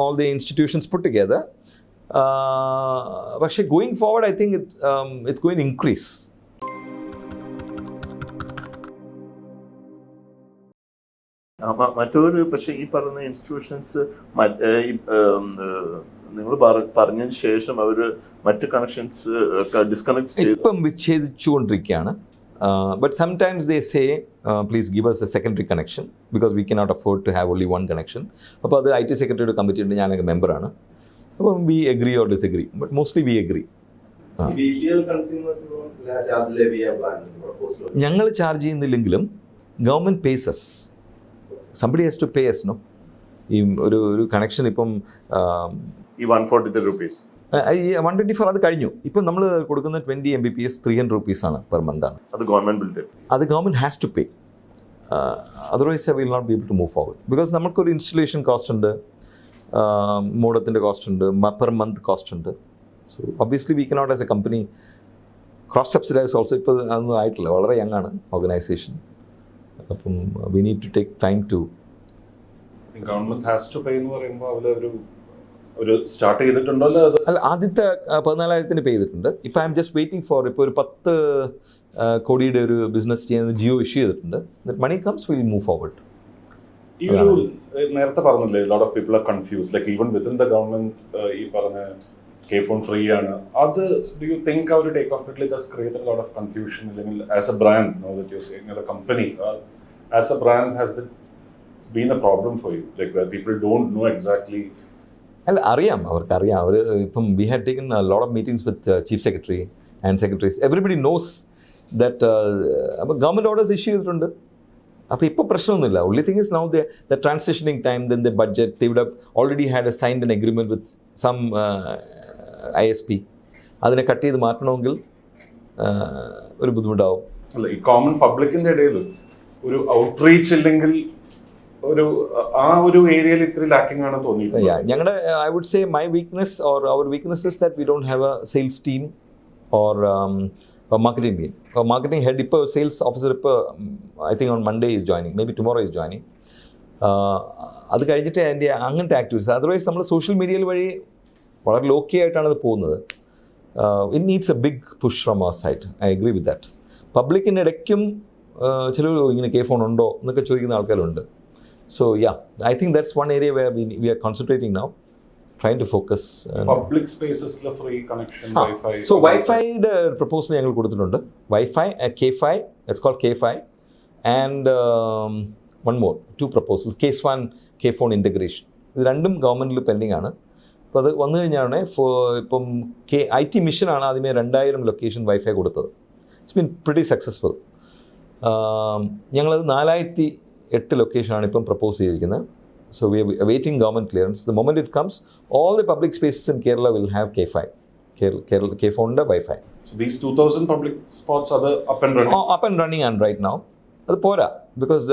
All the institutions put together. പക്ഷേ going forward, I think it's going to increase. മറ്റൊരു പക്ഷേ ഈ പറയുന്ന ഇൻസ്റ്റിറ്റ്യൂഷൻസ് നിങ്ങൾ പറഞ്ഞതിന് ശേഷം അവർ മറ്റ് കണക്ഷൻസ് ഡിസ്കണക്ട് ചെയ്ത് ഇപ്പം വിച്ഛേദിച്ചുകൊണ്ടിരിക്കുകയാണ്. But sometimes they say, please give us a secondary connection because we cannot afford to have only one connection. അപ്പോൾ അത് IT സെക്രട്ടറിയുടെ കമ്മിറ്റിയുടെ ഞാനൊക്കെ മെമ്പറാണ്. അപ്പം we agree or disagree, but mostly we agree. ഞങ്ങൾ ചാർജ് ചെയ്യുന്നില്ലെങ്കിലും government pays us. Somebody has to pay us, no? ഈ ഒരു കണക്ഷൻ ഇപ്പം ഈ 143 rupees 124 അത് കഴിഞ്ഞു. ഇപ്പം നമ്മൾ കൊടുക്കുന്ന 20 Mbps 300 rupees ആണ് പെർ മന്ത് ആണ്. അത് ഗവൺമെൻറ് ബിൽ. അത് government has to pay. Otherwise I will not be able to move forward because നമുക്കൊരു ഇൻസ്റ്റലേഷൻ കോസ്റ്റ് ഉണ്ട്, മോഡത്തിൻ്റെ കോസ്റ്റ് ഉണ്ട്, പെർ മന്ത് കോസ്റ്റ് ഉണ്ട്. So obviously we cannot as a company cross subsidise also. ഇപ്പോൾ അതൊന്നും ആയിട്ടില്ല, വളരെ യങ് ആണ് ഓർഗനൈസേഷൻ. അപ്പം we need to take time to. Government has to pay എന്ന് പറയുമ്പോൾ അവർ ഒരു സ്റ്റാർട്ട് ചെയ്തിട്ടുണ്ടോ? അല്ല, ആദ്യത്തെ 14,000 പേ ചെയ്തിട്ടുണ്ട്. ഇപ്പം I am just waiting for, ഇപ്പോൾ ഒരു 10 കോടിയുടെ ഒരു ബിസിനസ് ചെയ്യുന്നത് ജിയോ ഇഷ്യൂ ചെയ്തിട്ടുണ്ട്. Money comes will move forward. ഈ ഒരു നേരത്തെ പറഞ്ഞില്ലേ, lot of people are confuse, like even within the government ഈ പറഞ്ഞ കെ ഫോൺ ഫ്രീ ആണ്. അത് ഡു യു തിങ്ക് അവർ take off it just create a lot of confusion? അല്ലെങ്കിൽ as a brand, know that you are saying as a company, as a brand has it been a problem for you, like where people don't know exactly അല്ല അറിയാം, അവർക്കറിയാം. അവർ ഇപ്പം we had taken lot of meetings with chief secretary and secretaries. Everybody knows that അപ്പോൾ government orders issue ചെയ്തിട്ടുണ്ട്. അപ്പോൾ ഇപ്പോൾ പ്രശ്നമൊന്നുമില്ല. only thing is now the transitioning time, then the budget, they would have already had a signed an agreement with some ISP. അതിനെ cut ചെയ്ത് മാറ്റണമെങ്കിൽ ഒരു ബുദ്ധിമുട്ടാവും. അല്ല, ഈ കോമൺ പബ്ലിക്കിന്റെ ഇടയിൽ ഒരു ഔട്ട്റീച്ച് ഇല്ലെങ്കിൽ ഒരു ആ ഒരു ഏരിയയിൽ ഇത്ര ലാക്കിംഗ് ആണ് തോന്നിയിട്ടുള്ളത്. ഞങ്ങളുടെ I would say my weakness or our weakness is that we don't have a sales team or marketing team. Marketing head ഇപ്പോൾ സെയിൽസ് ഓഫീസർ ഇപ്പോൾ I think on Monday is joining, maybe tomorrow is joining. അത് കഴിഞ്ഞിട്ട് അതിൻ്റെ അങ്ങനത്തെ activities. Otherwise നമ്മൾ social മീഡിയയിൽ വഴി വളരെ ലോക്കി ആയിട്ടാണ് അത് പോകുന്നത്. It needs a big push from our side. I agree with that. പബ്ലിക്കിൻ്റെ ഇടയ്ക്കും ചിലർ ഇങ്ങനെ കെ ഫോൺ ഉണ്ടോ എന്നൊക്കെ ചോദിക്കുന്ന ആൾക്കാരുണ്ട്. So yeah, I think that's one area where we are concentrating now, trying to focus. Public spaces la free connection, Wi-Fi. So Wi-Fi proposal ഞങ്ങൾ കൊടുത്തിട്ടുണ്ട്. Wi-Fi at K5, it's called K5, and one more, 2 proposals, K1, K-phone integration. ഇത് രണ്ടും ഗവൺമെൻറ്റിൽ pending ആണ്. അപ്പോൾ അത് വന്നു കഴിഞ്ഞാണ് ഇപ്പം IT മിഷനാണ് ആദ്യമേ 2000 ലൊക്കേഷൻ വൈഫൈ കൊടുത്തത്. It's been pretty successful. ഞങ്ങളത് 4008 ലൊക്കേഷനാണ് ഇപ്പം പ്രപ്പോസ് ചെയ്തിരിക്കുന്നത്. So we are waiting government clearance. The moment it comes, all the public spaces in Kerala will have K5, K-phoneൻ്റെ wifi. So these 2000 public spots are up and running? Up and running and right now. അത് പോരാ, because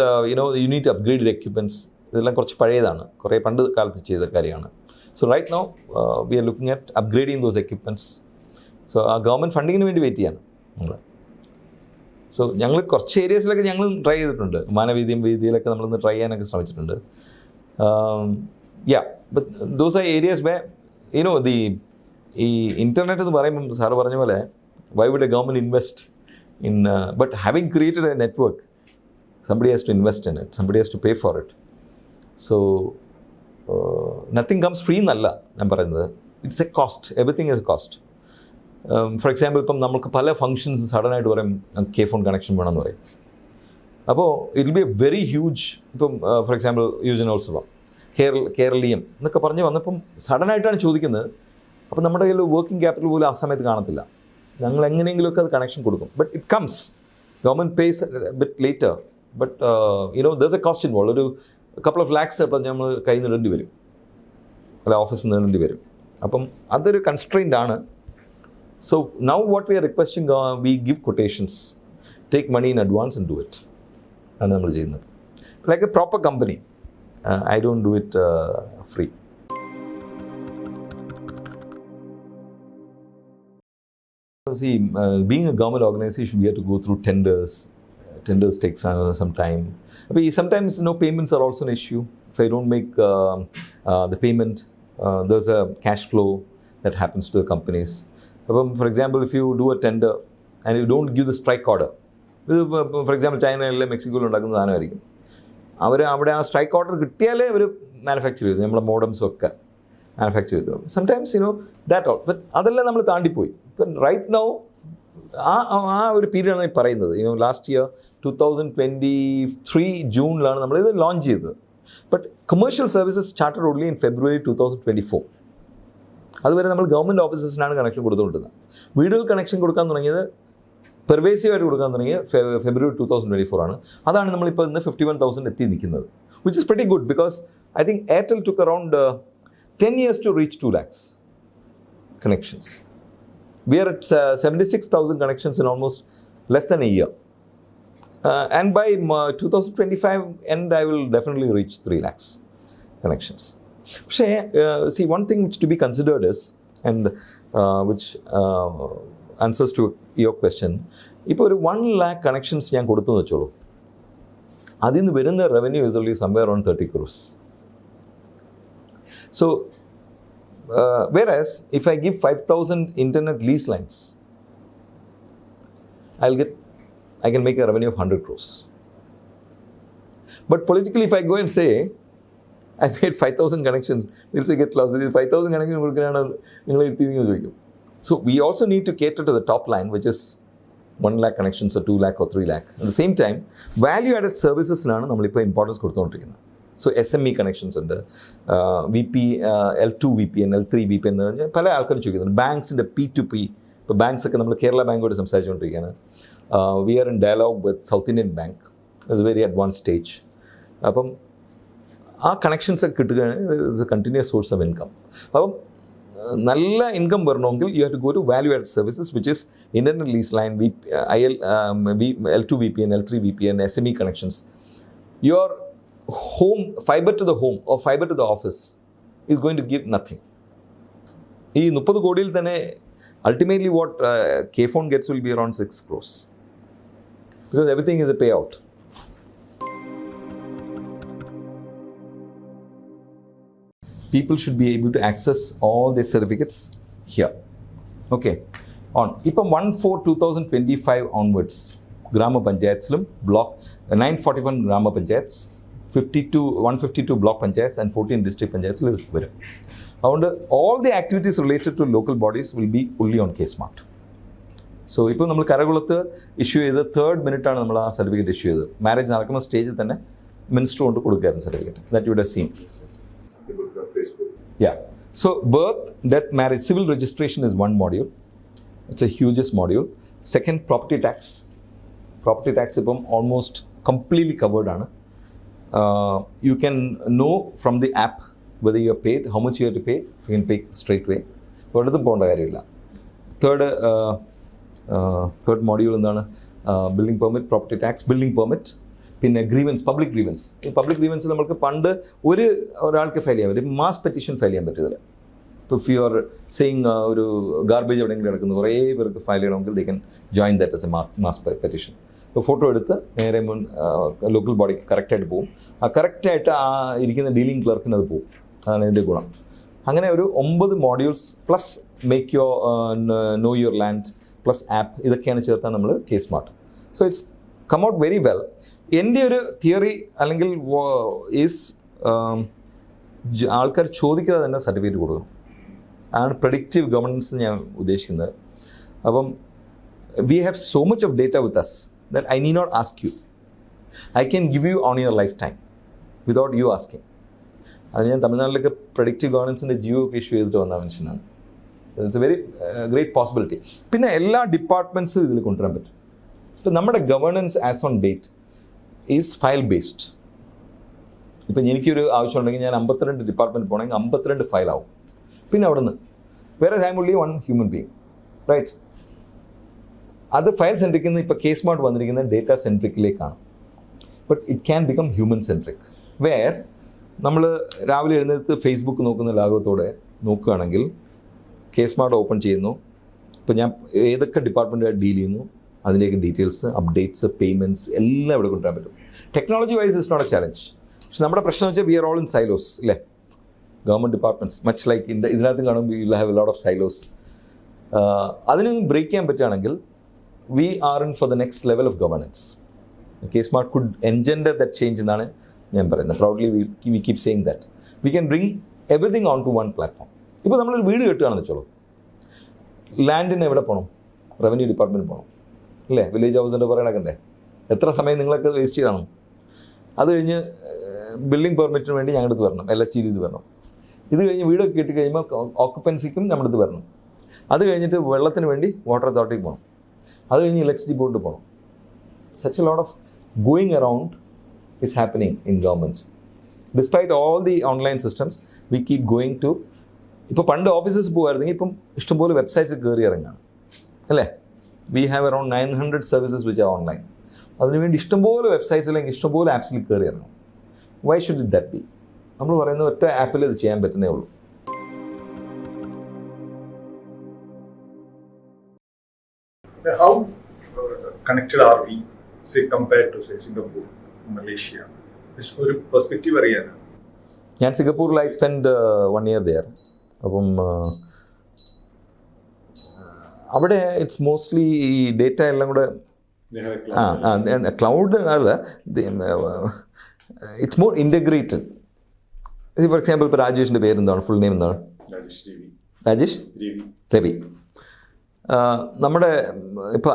you need to upgrade the equipments. ഇതെല്ലാം കുറച്ച് പഴയതാണ്, കുറേ പണ്ട് കാലത്ത് ചെയ്ത കാര്യമാണ്. So right now we are looking at upgrading those equipments. So ആ ഗവൺമെൻറ് ഫണ്ടിങ്ങിന് വേണ്ടി വെയിറ്റ് ചെയ്യാണ് നമ്മൾ. സോ ഞങ്ങൾ കുറച്ച് ഏരിയസിലൊക്കെ ഞങ്ങൾ ട്രൈ ചെയ്തിട്ടുണ്ട്. വീതിയിലൊക്കെ നമ്മളൊന്ന് ട്രൈ ചെയ്യാനൊക്കെ ശ്രമിച്ചിട്ടുണ്ട്. But those are areas way ഈ ഇൻ്റർനെറ്റ് എന്ന് പറയുമ്പം സാറ് പറഞ്ഞ പോലെ why would a government invest in but having created a network, somebody has to invest in it, somebody has to pay for it. So nothing comes free എന്നല്ല ഞാൻ പറയുന്നത്. It's A cost, everything is A cost. Four example ഇപ്പം നമുക്ക് പല functions സഡനായിട്ട് പറയും K-phone connection വേണമെന്ന് പറയും. അപ്പോൾ it will be A very huge. ഇപ്പം ഫോർ എക്സാമ്പിൾ യുവജനോത്സവം, കേരളീയം എന്നൊക്കെ പറഞ്ഞ് വന്നപ്പം സഡനായിട്ടാണ് ചോദിക്കുന്നത്. അപ്പം നമ്മുടെ കയ്യിൽ വർക്കിംഗ് ക്യാപിറ്റൽ പോലും ആ സമയത്ത് കാണത്തില്ല. ഞങ്ങൾ എങ്ങനെയെങ്കിലുമൊക്കെ അത് കണക്ഷൻ കൊടുക്കും. But it comes, government pace bit later. But there's a cost involved. ഒരു couple of lakhs ചിലപ്പോൾ നമ്മൾ കയ്യിൽ നിന്ന് ഇടേണ്ടി വരും, അല്ല ഓഫീസിൽ നിന്ന് ഇടേണ്ടി വരും. അപ്പം അതൊരു കൺസ്ട്രെയിൻ്റ് ആണ്. So now what we are requesting, we give quotations, take money in advance and do it ആണ് നമ്മൾ ചെയ്യുന്നത്. Like a proper company. I don't do it free. See, being a government organization, we have to go through tenders. Tenders take some time. But sometimes payments are also an issue. If I don't make the payment, there's a cash flow that happens to the companies. For example, if you do a tender and you don't give the strike order, for example, China, Mexico, അവിടെ ആ strike order കിട്ടിയാലേ അവർ manufacture ചെയ്തു, നമ്മുടെ മോഡംസും ഒക്കെ manufacture ചെയ്തു. Sometimes that all. But അതെല്ലാം നമ്മൾ താണ്ടിപ്പോയി. ഇപ്പം റൈറ്റ് നൗ ആ ഒരു പീരീഡാണ് ഈ പറയുന്നത്. ലാസ്റ്റ് ഇയർ 2023 ജൂണിലാണ് നമ്മളിത് ലോഞ്ച് ചെയ്തത്. But commercial services started only in February 2024. അതുവരെ നമ്മൾ ഗവൺമെൻറ് ഓഫീസസിനാണ് കണക്ഷൻ കൊടുത്തുകൊണ്ടിരുന്നത്. വീടുകൾ കണക്ഷൻ കൊടുക്കാൻ തുടങ്ങിയത്, പെർവേസീവായിട്ട് കൊടുക്കാൻ തുടങ്ങിയത് February 2024 ആണ്. അതാണ് നമ്മളിപ്പോൾ ഇന്ന് 51,000 എത്തി നിൽക്കുന്നത്, which is pretty good because I think Airtel took around 10 years to reach 2 lakhs connections. We are at 76,000 connections in almost less than a year. And by 2025 end, I will definitely reach 3 lakhs connections. See, one thing which to be considered is, and which answers to your question, ഇപ്പോൾ ഒരു 1 lakh connections ഞാൻ കൊടുത്തു എന്ന് വെച്ചോളൂ, അതിൽ നിന്ന് വരുന്ന revenue is only somewhere around 30 crores. So, whereas if I give 5,000 internet lease lines, I can make a revenue of 100 crores. But politically, if I go and say, I made 5,000 connections, they'll say, get lost. 5,000 connections. So we also need to cater to the top line, which is 1 lakh connections or 2 lakh or 3 lakh. At the same time, value-added services ആണ് നമ്മളിപ്പോൾ importance കൊടുത്തുകൊണ്ടിരിക്കുന്നത്. So SME connections ഉണ്ട്, VP, L2 VPN, L3 VPN എന്ന് പറഞ്ഞാൽ പല ആൾക്കാരും ചോദിക്കുന്നുണ്ട്. ബാങ്ക്സിൻ്റെ P2P, ഇപ്പോൾ banks ഒക്കെ നമ്മൾ കേരള ബാങ്കോട് സംസാരിച്ചുകൊണ്ടിരിക്കുകയാണ്. We are in dialogue with South Indian Bank, it's very advance stage. അപ്പം ആ കണക്ഷൻസ് ഒക്കെ കിട്ടുകയാണെങ്കിൽ it's a continuous source of income. അപ്പം നല്ല ഇൻകം വരണമെങ്കിൽ you have to go to value add services which is internet lease line, L2 VPN, L3 VPN, SME connections. Your home, fiber to the home or fiber to the office is going to give nothing. ഈ 30 കോടിയിൽ തന്നെ ultimately what KFone gets will be around 6 crores because everything is a payout. People should be able to access all their certificates here. Okay. On ഇപ്പം 1/4/2025 onwards ഗ്രാമ പഞ്ചായത്തിലും block 941 ഗ്രാമ panchayat, 152 block panchayat and 14 district പഞ്ചായത്തിൽ ഇത് വരും. അതുകൊണ്ട് all the activities related to local bodies will be only on K-Smart. So ഇപ്പോൾ നമ്മൾ കരകുളത്ത് ഇഷ്യൂ ചെയ്ത് 3rd മിനിറ്റാണ് നമ്മൾ ആ സർട്ടിഫിക്കറ്റ് ഇഷ്യൂ ചെയ്തത്. മാരേജ് നടക്കുന്ന സ്റ്റേജിൽ തന്നെ മിനിസ്റ്റർ കൊണ്ട് കൊടുക്കുകയായിരുന്നു certificate. That you would have seen. Yeah. So birth, death, marriage, civil registration is one module. It's a hugest module. Second, property tax. Property tax is almost completely covered. You can know from the app whether you are paid, how much you have to pay. You can pay straight away. Third module is building permit, property tax, building permit. പിന്നെ grievance, public grievance. ഈ public grievance നമുക്ക് പണ്ട് ഒരാൾക്ക് file ചെയ്യാൻ പറ്റും, mass petition file ചെയ്യാൻ പറ്റും ഇതിൽ. ഇപ്പോൾ ഇഫ് യു ആർ സെയിങ് ഒരു ഗാർബേജ് എവിടെയെങ്കിലും കിടക്കുന്നു, കുറേ പേർക്ക് ഫയൽ ചെയ്യണമെങ്കിൽ they can join that S A mass petition. ഇപ്പോൾ ഫോട്ടോ എടുത്ത് നേരെ ലോക്കൽ ബോഡിക്ക് കറക്റ്റായിട്ട് പോകും. ആ കറക്റ്റായിട്ട് ആ ഇരിക്കുന്ന ഡീലിംഗ് ക്ലർക്കിന് അത് പോകും. അതാണ് ഇതിൻ്റെ ഗുണം. അങ്ങനെ ഒരു 9 modules plus make your no your land plus app, ഇതൊക്കെയാണ് ചേർത്താണ് നമ്മൾ K-Smart. So it's come out very well. എൻ്റെ ഒരു തിയറി അല്ലെങ്കിൽ ഈസ് ആൾക്കാർ ചോദിക്കാതെ തന്നെ സർട്ടിഫിക്കറ്റ് കൊടുക്കും. അതാണ് പ്രഡിക്റ്റീവ് ഗവർണൻസ് ഞാൻ ഉദ്ദേശിക്കുന്നത്. അപ്പം we have so much of data with us that I need not ask you. I can give you on your life time without you asking. അത് ഞാൻ തമിഴ്നാട്ടിലൊക്കെ പ്രഡിക്റ്റീവ് ഗവർണൻസിൻ്റെ ജിയോ ഒക്കെ ഇഷ്യൂ ചെയ്തിട്ട് വന്ന മനുഷ്യനാണ്. It's A very great possibility. പിന്നെ എല്ലാ ഡിപ്പാർട്ട്മെൻറ്റ്സും ഇതിൽ കൊണ്ടുവരാൻ പറ്റും. ഇപ്പം നമ്മുടെ governance as on date is file based. ഇപ്പം എനിക്കൊരു ആവശ്യമുണ്ടെങ്കിൽ ഞാൻ 52 ഡിപ്പാർട്ട്മെൻറ്റ് പോകണമെങ്കിൽ 52 ഫയലാവും. പിന്നെ അവിടെ നിന്ന് വേറെ I am only 1 human being, right? അത് ഫയൽ സെൻട്രിക്കിൽ നിന്ന് ഇപ്പോൾ K-Smart വന്നിരിക്കുന്നത് ഡേറ്റ സെൻട്രിക്കിലേക്കാണ്. But it can become human centric where നമ്മൾ രാവിലെ എഴുന്നേറ്റ് ഫേസ്ബുക്ക് നോക്കുന്ന ലാഘവത്തോടെ നോക്കുകയാണെങ്കിൽ K-Smart ഓപ്പൺ ചെയ്യുന്നു. ഇപ്പോൾ ഞാൻ ഏതൊക്കെ ഡിപ്പാർട്ട്മെൻറ്റുമായിട്ട് ഡീൽ ചെയ്യുന്നു അതിലേക്ക് ഡീറ്റെയിൽസ്, അപ്ഡേറ്റ്സ്, പേയ്മെൻറ്റ്സ് എല്ലാം ഇവിടെ കൊണ്ടുവരാൻ പറ്റും. Technology wise is not a challenge. പക്ഷെ നമ്മുടെ പ്രശ്നം വെച്ചാൽ we are all in silos, അല്ലേ? ഗവൺമെൻറ് ഡിപ്പാർട്ട്മെൻറ്റ്സ് മച്ച് ലൈക്ക് ഇതിനകത്തും കാണുമ്പോൾ you will have a lot of silos. അതിനൊന്ന് ബ്രേക്ക് ചെയ്യാൻ പറ്റുകയാണെങ്കിൽ we are in for the next level of governance. K-Smart could engender that change എന്നാണ് ഞാൻ പറയുന്നത്. Proudly we keep saying that we can bring everything onto 1 platform. ഇപ്പോൾ നമ്മളൊരു വീട് കെട്ടുകയാണെന്ന് വെച്ചോളൂ, ലാൻഡിന് എവിടെ പോകണം? റവന്യൂ ഡിപ്പാർട്ട്മെൻറ്റ് പോകണം, അല്ലേ? വില്ലേജ് ഹൗസിൻ്റെ പുറകെ നടക്കണ്ടേ? എത്ര സമയം നിങ്ങളൊക്കെ വേസ്റ്റ് ചെയ്താണ്? അത് കഴിഞ്ഞ് ബിൽഡിംഗ് പെർമിറ്റിന് വേണ്ടി ഞങ്ങളുടെ അടുത്ത് വരണം, LSTD വരണം. ഇത് കഴിഞ്ഞ് വീടൊക്കെ കെട്ടി കഴിയുമ്പോൾ ഓക്കുപ്പൻസിക്കും നമ്മുടെ അടുത്ത് വരണം. അത് കഴിഞ്ഞിട്ട് വെള്ളത്തിന് വേണ്ടി വാട്ടർ അതോറിറ്റിക്ക് പോകണം. അത് കഴിഞ്ഞ് ഇലക്ട്രിസിറ്റി ബോർഡിൽ പോകണം. Such A lot of going around is happening in government. Despite all the online systems, we keep going to, ഇപ്പോൾ പണ്ട് ഓഫീസസ് പോകുമായിരുന്നെങ്കിൽ ഇപ്പം ഇഷ്ടംപോലെ വെബ്സൈറ്റ്സ് കയറി ഇറങ്ങാണ്, അല്ലേ? We have around 900 services which are online. അതിനുവേണ്ടി ഇഷ്ടംപോലെ വെബ്സൈറ്റ്സ് അല്ലെങ്കിൽ ഇഷ്ടംപോലെ ആപ്സിൽ കയറി ഇറങ്ങും. Why should it that be? നമ്മൾ പറയുന്ന ഒറ്റ ആപ്പിൽ ഇത് ചെയ്യാൻ പറ്റുന്നേ ഉള്ളൂ. How connected are we, say, compared to, say, Singapore, Malaysia? ഒരു പെർസ്പെക്റ്റീവ് അറിയാനാണ്. ഞാൻ സിംഗപ്പൂരിൽ ഐ സ്പെൻഡ് 1 year there. അപ്പം അവിടെ ഇറ്റ്സ് മോസ്റ്റ്ലി ഈ ഡേറ്റ എല്ലാം കൂടെ ക്ലൗഡ് അല്ല, it's more integrated. Four example ഇപ്പോൾ രാജേഷിൻ്റെ പേരെന്താണ്, ഫുൾ നെയിം എന്താണ്? രാജേഷ് രവി. നമ്മുടെ ഇപ്പോൾ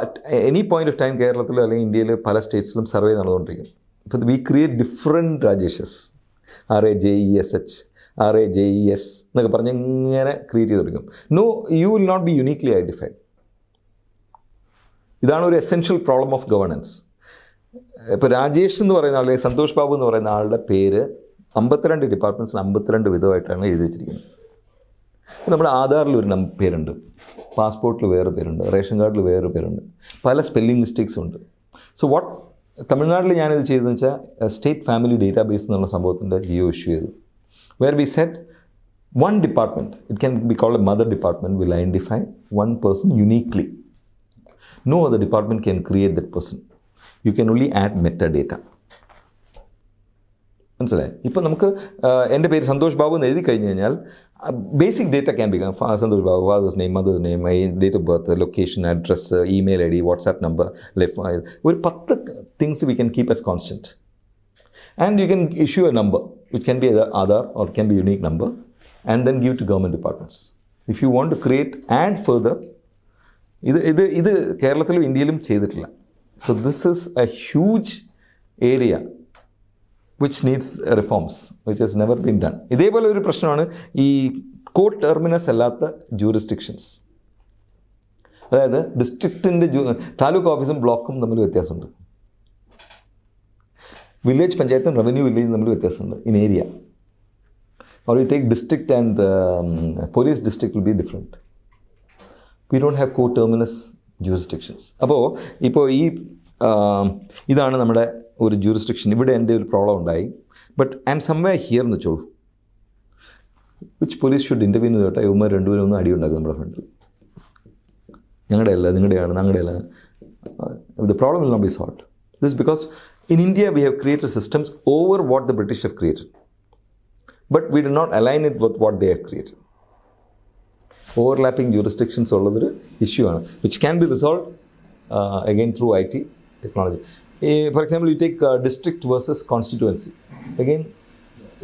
എനി പോയിന്റ് ഓഫ് ടൈം കേരളത്തിലോ അല്ലെങ്കിൽ ഇന്ത്യയിൽ പല സ്റ്റേറ്റ്സിലും സർവേ നടന്നുകൊണ്ടിരിക്കും. ഇപ്പോൾ we create different Rajeshes. RAJESH, RAJES എന്നൊക്കെ പറഞ്ഞ് ഇങ്ങനെ ക്രിയേറ്റ് ചെയ്ത് തുടങ്ങും. No, you will not be uniquely identified. ഇതാണ് ഒരു എസെൻഷ്യൽ പ്രോബ്ലം ഓഫ് ഗവേണൻസ്. ഇപ്പോൾ രാജേഷ് എന്ന് പറയുന്ന ആൾ, സന്തോഷ് ബാബു എന്ന് പറയുന്ന ആളുടെ പേര് 52 ഡിപ്പാർട്ട്മെൻറ്റ്സിൽ 52 വിധമായിട്ടാണ് എഴുതി വെച്ചിരിക്കുന്നത്. നമ്മുടെ ആധാറിൽ ഒരു പേരുണ്ട്, പാസ്പോർട്ടിൽ വേറെ പേരുണ്ട്, റേഷൻ കാർഡിൽ വേറെ പേരുണ്ട്, പല സ്പെല്ലിംഗ് മിസ്റ്റേക്സും ഉണ്ട്. സോ വാട്ട് തമിഴ്നാട്ടിൽ ഞാനിത് ചെയ്തതെന്ന് വെച്ചാൽ സ്റ്റേറ്റ് ഫാമിലി ഡേറ്റാബേസ് എന്നുള്ള സംഭവത്തിൻ്റെ ജിയോ ഇഷ്യൂ ചെയ്തു. Where we set one department, it can be called a mother department, will identify one person uniquely. No other department can create that person. You can only add metadata. മനസ്സിലായി? ഇപ്പം നമുക്ക് എൻ്റെ പേര് സന്തോഷ് ബാബു എന്ന് എഴുതി കഴിഞ്ഞ് കഴിഞ്ഞാൽ basic data can be Santhosh Babu, father's name, mother's name, date of birth, location, address, email ID, WhatsApp number, ഒരു 10 things we can keep as constant. And you can issue a number which can be Aadhaar or can be unique number and then give to government departments. If you want to create, add further, ഇത് കേരളത്തിലും ഇന്ത്യയിലും ചെയ്തിട്ടില്ല. So this is a huge area which needs reforms, which has never been done. ഇതേപോലെ ഒരു പ്രശ്നമാണ് ഈ court terminus അല്ലാത്ത jurisdictions. അതായത് ഡിസ്ട്രിക്റ്റിൻ്റെ താലൂക്ക് ഓഫീസും ബ്ലോക്കും തമ്മിൽ വ്യത്യാസമുണ്ട്. വില്ലേജ് പഞ്ചായത്തും റവന്യൂ വില്ലേജും തമ്മിൽ വ്യത്യാസമുണ്ട് in area. Or you take district and police district will be different. We don't have co-terminus jurisdictions. അപ്പോൾ ഇതാണ് നമ്മുടെ ഒരു jurisdiction. ഇവിടെ എൻ്റെ ഒരു പ്രോബ്ലം ഉണ്ടായി. But I am somewhere here എന്ന് വെച്ചോളൂ. വിച്ച് പോലീസ് ഷുഡ് ഇൻ്റർവ്യൂ എന്ന് കേട്ടാൽ ഇവന്മാർ രണ്ടുപേരും ഒന്ന് അടി ഉണ്ടാക്കും നമ്മുടെ ഫ്രണ്ടിൽ. ഞങ്ങളുടെ അല്ല, നിങ്ങളുടെയാണ്, ഞങ്ങളുടെ അല്ല. The problem will not be solved. This is because in India we have created systems over what the British have created. But we do not align it with what they have created. Overlapping jurisdictions ഉള്ളതൊരു issue ആണ്, which can be resolved again through IT technology. For example, you take district versus constituency. Again,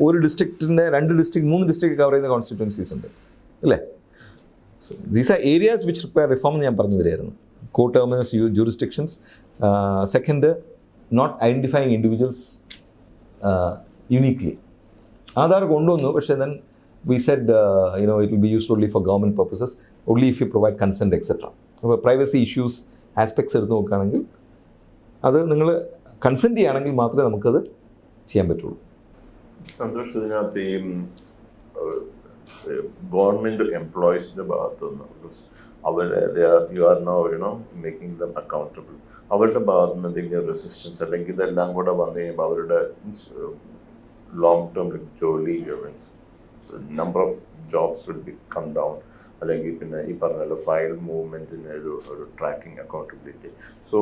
ഒരു ഡിസ്ട്രിക്റ്റിൻ്റെ 2 district 3 district cover ചെയ്യുന്ന constituencies ഉണ്ട് അല്ലേ? So these are areas which require reform എന്ന് ഞാൻ പറഞ്ഞു വരികയായിരുന്നു. Co-terminus jurisdictions. Second, not identifying individuals uniquely. Aadhaar കൊണ്ടുവന്നു, പക്ഷേ then we said it will be used only for government purposes, only if you provide consent etc. അപ്പോൾ privacy issues aspects എടുത്ത് നോക്കുകയാണെങ്കിൽ അത് നിങ്ങൾ കൺസെൻറ്റ് ചെയ്യുകയാണെങ്കിൽ മാത്രമേ നമുക്കത് ചെയ്യാൻ പറ്റുള്ളൂ. സന്തോഷ്, ഇതിനകത്ത് ഈ ഗവൺമെൻറ് എംപ്ലോയീസിൻ്റെ ഭാഗത്തു നിന്ന് you are no making them accountable, അവരുടെ ഭാഗത്തു നിന്ന് എന്തെങ്കിലും റെസിസ്റ്റൻസ് അല്ലെങ്കിൽ ഇതെല്ലാം കൂടെ വന്നു കഴിയുമ്പോൾ അവരുടെ long term ജോലി number of jobs will come down, അല്ലെങ്കിൽ പിന്നെ ഈ പറഞ്ഞ ഫയൽ മൂവ്മെൻറ്റിന് ഒരു ട്രാക്കിംഗ് അക്കൗണ്ടബിലിറ്റി. സോ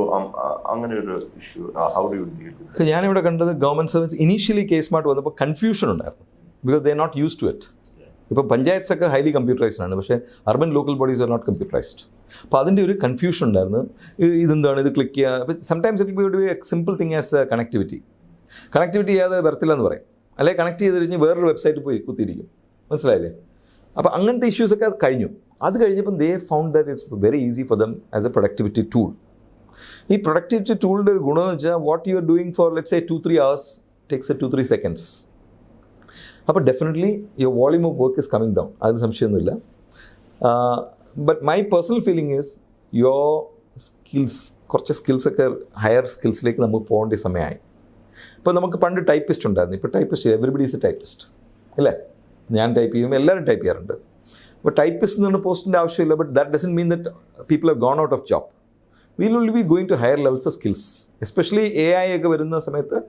അങ്ങനെ ഒരു issue how do you deal with that? ഞാനിവിടെ കണ്ടത് government service initially K smart വന്നപ്പോൾ കൺഫ്യൂഷൻ ഉണ്ടായിരുന്നു, because they are not use to it. ഇപ്പോൾ പഞ്ചായത്ത്സ് ഒക്കെ ഹൈലി കമ്പ്യൂട്ടറൈസ്ഡ് ആണ്, പക്ഷേ urban local bodies are not computerised. അപ്പോൾ അതിൻ്റെ ഒരു കൺഫ്യൂഷൻ ഉണ്ടായിരുന്നു. ഇതെന്താണ്, ഇത് ക്ലിക്ക് ചെയ്യുക. അപ്പോൾ sometimes it be A simple thing as connectivity ചെയ്യാതെ വരത്തില്ല എന്ന് പറയും, അല്ലെങ്കിൽ കണക്ട് ചെയ്ത് കഴിഞ്ഞ് വേറൊരു വെബ്സൈറ്റിൽ പോയി കുത്തിയിരിക്കും. മനസ്സിലായില്ലേ? അപ്പോൾ അങ്ങനത്തെ ഇഷ്യൂസൊക്കെ അത് കഴിഞ്ഞു. അത് കഴിഞ്ഞപ്പം ദേ found that it's very easy for them as A productivity tool. ഈ പ്രൊഡക്ടിവിറ്റി ടൂളിൻ്റെ ഒരു ഗുണമെന്ന് വെച്ചാൽ what you are doing four let's say 2-3 hours takes 2-3 seconds. അപ്പോൾ definitely your volume of work is coming down, അതിന് സംശയമൊന്നുമില്ല. But my personal feeling is your skills, കുറച്ച് സ്കിൽസൊക്കെ higher സ്കിൽസിലേക്ക് നമുക്ക് പോകേണ്ട സമയമായി. ഇപ്പോൾ നമുക്ക് പണ്ട് ടൈപ്പിസ്റ്റ് ഉണ്ടായിരുന്നു, ഇപ്പോൾ typist everybody is A typist അല്ലേ? ഞാൻ ടൈപ്പ് ചെയ്യും, എല്ലാവരും ടൈപ്പ് ചെയ്യാറുണ്ട്. അപ്പോൾ ടൈപ്പിസ്റ്റ് എന്ന് പറഞ്ഞ പോസ്റ്റിൻ്റെ ആവശ്യമില്ല. But that doesn't mean that people have gone out of job. Will will be going to higher levels of skills. Especially AI ഒക്കെ വരുന്ന സമയത്ത്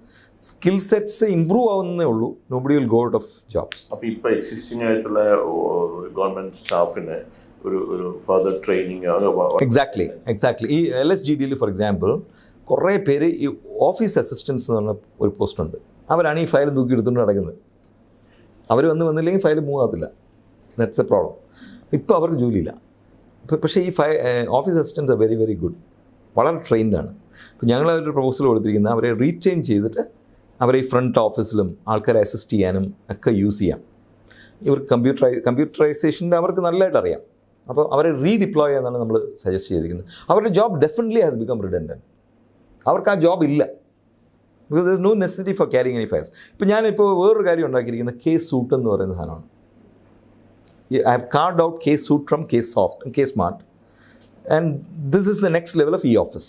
സ്കിൽ സെറ്റ്സ് ഇമ്പ്രൂവ് ആവുന്നേ ഉള്ളൂ. Nobody will go out of jobs. അപ്പോൾ ഇപ്പോൾ existing ആയിട്ടുള്ള government സ്റ്റാഫിന് ഒരു further training. Exactly ഈ LSGDയിൽ ഫോർ എക്സാമ്പിൾ കുറേ പേര് ഈ ഓഫീസ് അസിസ്റ്റൻസ് എന്ന് പറഞ്ഞ ഒരു പോസ്റ്റുണ്ട്. അവരാണ് ഈ ഫയൽ തൂക്കി എടുത്തുകൊണ്ട് നടക്കുന്നത്. അവർ വന്നില്ലെങ്കിൽ ഫയൽ മൂവ് ആകത്തില്ല. That's a problem. ഇപ്പോൾ അവർക്ക് ജോലിയില്ല. പക്ഷേ ഈ office assistants are very very good, വളരെ ട്രെയിൻഡാണ്. ഇപ്പോൾ ഞങ്ങളൊരു പ്രൊപ്പോസൽ കൊടുത്തിരിക്കുന്നത് അവരെ റീട്രെയിൻ ചെയ്തിട്ട് അവരെ ഈ ഫ്രണ്ട് ഓഫീസിലും ആൾക്കാരെ അസിസ്റ്റ് ചെയ്യാനും ഒക്കെ യൂസ് ചെയ്യാം. ഇവർക്ക് കമ്പ്യൂട്ടറൈസേഷൻ്റെ അവർക്ക് നല്ലതായിട്ട് അറിയാം. അപ്പോൾ അവരെ റീഡിപ്ലോയ് ചെയ്യാനാണ് നമ്മൾ സജസ്റ്റ് ചെയ്തിരിക്കുന്നത്. അവരുടെ job definitely has become redundant. അവർക്ക് ആ ജോബ് ഇല്ല. Because there is no necessity for carrying any files. ഇപ്പോൾ ഞാനിപ്പോൾ വേറൊരു കാര്യം ഉണ്ടാക്കിയിരിക്കുന്നത് കേസ് സൂട്ട് എന്ന് പറയുന്ന സാധനമാണ്. I have carved out Case Suite from Case Soft and Case Smart, and this is the next level of e-office.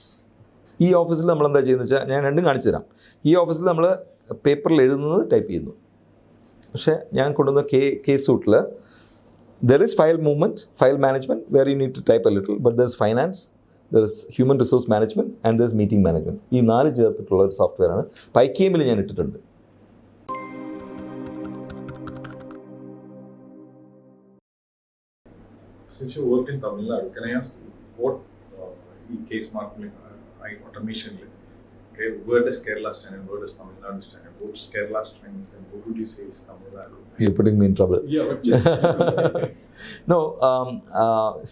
E-office നമ്മൾ എന്താ ചെയ്യുന്നത് വെച്ചാൽ ഞാൻ രണ്ടും കാണിച്ചു തരാം. E-office നമ്മൾ പേപ്പറിൽ എഴുതുന്നത് ടൈപ്പ് ചെയ്യുന്നു. പക്ഷേ ഞാൻ കൊണ്ടുവന്ന case സൂട്ടിൽ there is file movement, file management where you need to type a little, but there's finance, there's human resource management and there's meeting management. ഈ 4 ചേർത്തിട്ടുള്ള ഒരു സോഫ്റ്റ്വെയർ ആണ്. പൈക്കേമിൽ ഞാൻ ഇട്ടിട്ടുണ്ട്. Since you worked in Tamil Nadu, can I ask what case marking automation? Okay, where does Kerala stand and where does Tamil Nadu stand? And what's Kerala's strength and what would you say is Tamil Nadu? You're putting me in trouble. Yeah, but just No,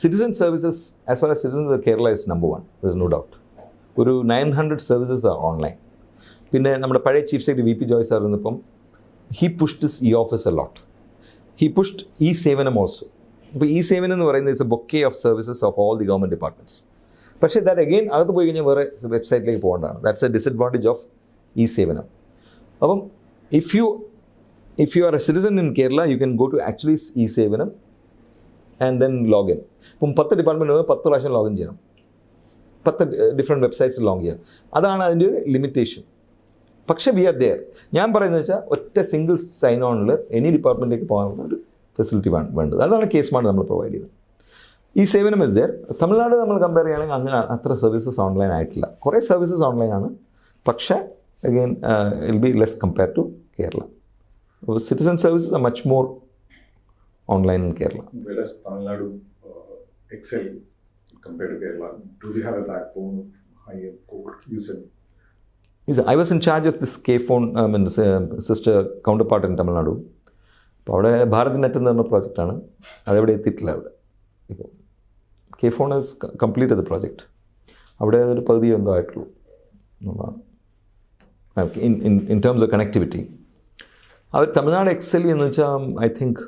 citizen services, as far as citizens of Kerala is number one. There's no doubt. ഒരു 900 services are online. പിന്നെ നമ്മുടെ പഴയ chief secretary V P Joys ആയിരുന്നപ്പം he pushed this e-office a lot. He pushed e-Sevanam also. ഇപ്പോൾ e-Sevanam എന്ന് പറയുന്നത് it's a bouquet of services of all the government departments. പക്ഷേ that again അകത്ത് പോയി കഴിഞ്ഞാൽ വേറെ വെബ്സൈറ്റിലേക്ക് പോകേണ്ടതാണ്. That's a disadvantage of e-Sevanam. അപ്പം if you are a citizen in Kerala you can go to actually e-Sevanam and then login. ഇപ്പം 10 department 10 പ്രാവശ്യം ലോഗിൻ ചെയ്യണം, 10 ഡിഫറെൻറ്റ് വെബ്സൈറ്റ്സ് ലോഗിൻ ചെയ്യണം. അതാണ് അതിൻ്റെ ഒരു ലിമിറ്റേഷൻ. പക്ഷേ വി ആർ ദെയർ. ഞാൻ പറയുന്നത് വെച്ചാൽ ഒറ്റ സിംഗിൾ സൈൻ ഓണിൽ എനി ഡിപ്പാർട്ട്മെൻറ്റിലേക്ക് പോകാനുള്ള ഒരു ഫെസിലിറ്റി വേണ്ടത്. അതാണ് കേസ് സ്മാർട്ട് നമ്മൾ പ്രൊവൈഡ് ചെയ്യുന്നത്. e-Sevanam is there. തമിഴ്നാട് നമ്മൾ കമ്പയർ ചെയ്യുകയാണെങ്കിൽ അങ്ങനെ അത്ര സർവീസസ് ഓൺലൈൻ ആയിട്ടില്ല. കുറേ സർവീസസ് ഓൺലൈനാണ്, പക്ഷേ again will be less compare to Kerala. Citizen services are much more online in Kerala. where does Tamil Nadu excel compared to Kerala? Do they have a backbone, higher core user? Yes, I was in charge of this K-phone sister counterpart in Tamil Nadu. അപ്പോൾ അവിടെ Bharat net എന്ന് പറഞ്ഞ പ്രോജക്റ്റാണ്. അതെവിടെ എത്തിയിട്ടില്ല. അവിടെ ഇപ്പോൾ K-phone has completed the project. അവിടെ അതൊരു പകുതിയോ എന്തോ ആയിട്ടുള്ളൂ എന്നുള്ളതാണ്. ഇൻ ടേംസ് ഓഫ് കണക്ടിവിറ്റി അവർ തമിഴ്നാട് എക്സൽ എന്ന് വെച്ചാൽ ഐ തിങ്ക്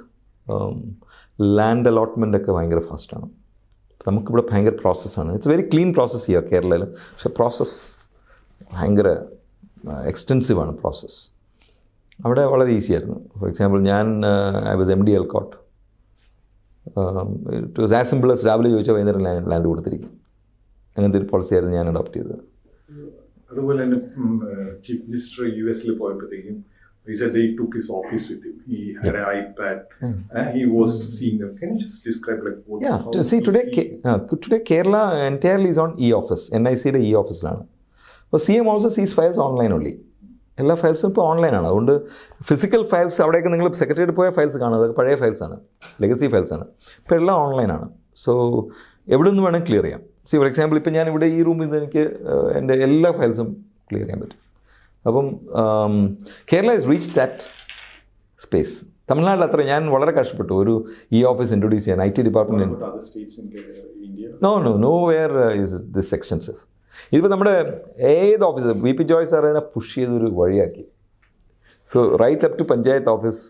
ലാൻഡ് അലോട്ട്മെൻ്റ് ഒക്കെ ഭയങ്കര ഫാസ്റ്റാണ്. നമുക്കിവിടെ ഭയങ്കര പ്രോസസ്സാണ്. ഇറ്റ്സ് വെരി ക്ലീൻ പ്രോസസ്സ് ചെയ്യുക കേരളയിൽ. പക്ഷേ പ്രോസസ്സ് ഭയങ്കര എക്സ്റ്റെൻസീവാണ് പ്രോസസ്സ്. അവിടെ വളരെ ഈസി ആയിരുന്നു. ഫോർ എക്സാമ്പിൾ ഞാൻ I was MD ELCOT. It was as simple as രാവിലെ ചോദിച്ചാൽ വൈകുന്നേരം ലാൻഡ് കൊടുത്തിരിക്കും. അങ്ങനത്തെ ഒരു പോളിസി ആയിരുന്നു ഞാൻ അഡോപ്റ്റ് ചെയ്തത്. അതുപോലെ തന്നെ chief minister US പോയപ്പോഴത്തേക്കും he said they took his office with him. He had an iPad and he was seeing them. Can you just describe like what? Yeah, see today Kerala entirely is on e-office. NICയുടെ e-officeലാണ്. അപ്പോൾ CM also sees files online only. എല്ലാ ഫയൽസും ഇപ്പോൾ ഓൺലൈനാണ്. അതുകൊണ്ട് physical files അവിടെയൊക്കെ നിങ്ങൾ secretariat പോയ files കാണുന്നത് അതൊക്കെ പഴയ ഫയൽസാണ്, ലെഗസി ഫയൽസാണ്. ഇപ്പോൾ എല്ലാം ഓൺലൈനാണ്. സോ എവിടെ നിന്ന് വേണമെങ്കിൽ ക്ലിയർ ചെയ്യാം. സി ഫോർ എക്സാമ്പിൾ ഇപ്പോൾ ഞാൻ ഇവിടെ ഈ റൂമിൽ നിന്ന് എനിക്ക് എൻ്റെ എല്ലാ ഫയൽസും ക്ലിയർ ചെയ്യാൻ പറ്റും. അപ്പം Kerala is reach that space. തമിഴ്നാട്ടിൽ അത്ര ഞാൻ വളരെ കഷ്ടപ്പെട്ടു ഒരു e-office ഇൻട്രൊഡ്യൂസ് ചെയ്യാൻ. IT department Other states in India? No where is this extensive. ഇതിപ്പോൾ നമ്മുടെ ഏത് office V P Joys sir അതിനെ പുഷ് ചെയ്തൊരു വഴിയാക്കി. So right up to panchayat office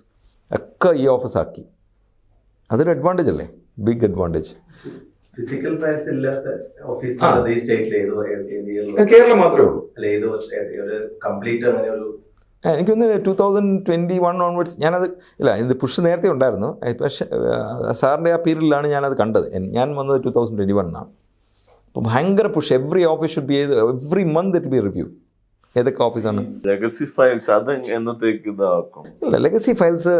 ഒക്കെ e-office ആക്കി. അതൊരു അഡ്വാൻറ്റേജ് അല്ലേ, ബിഗ് അഡ്വാൻറ്റേജ്. ഫിസിക്കൽ ഫയൽസ് ഇല്ലാത്ത ഓഫീസ് കേരളം മാത്രമേ ഉള്ളൂ. കംപ്ലീറ്റ് അങ്ങനെ ഒരു എനിക്കൊന്ന് 2021 ഓൺവേർഡ്സ് ഞാനത് ഇല്ല, ഇത് പുഷ് നേരത്തെ ഉണ്ടായിരുന്നു. പക്ഷേ സാറിൻ്റെ ആ പീരീഡിലാണ് ഞാനത് കണ്ടത്. ഞാൻ വന്നത് 2021 അപ്പോൾ ഭയങ്കര push. Every office should be every month it be review. ഏതൊക്കെ ഓഫീസാണ് ലെഗസി ഫയൽസ് അത് എന്നത്തേക്ക് ഇതാക്കും? ഇല്ല, ലെഗസി ഫയൽസ്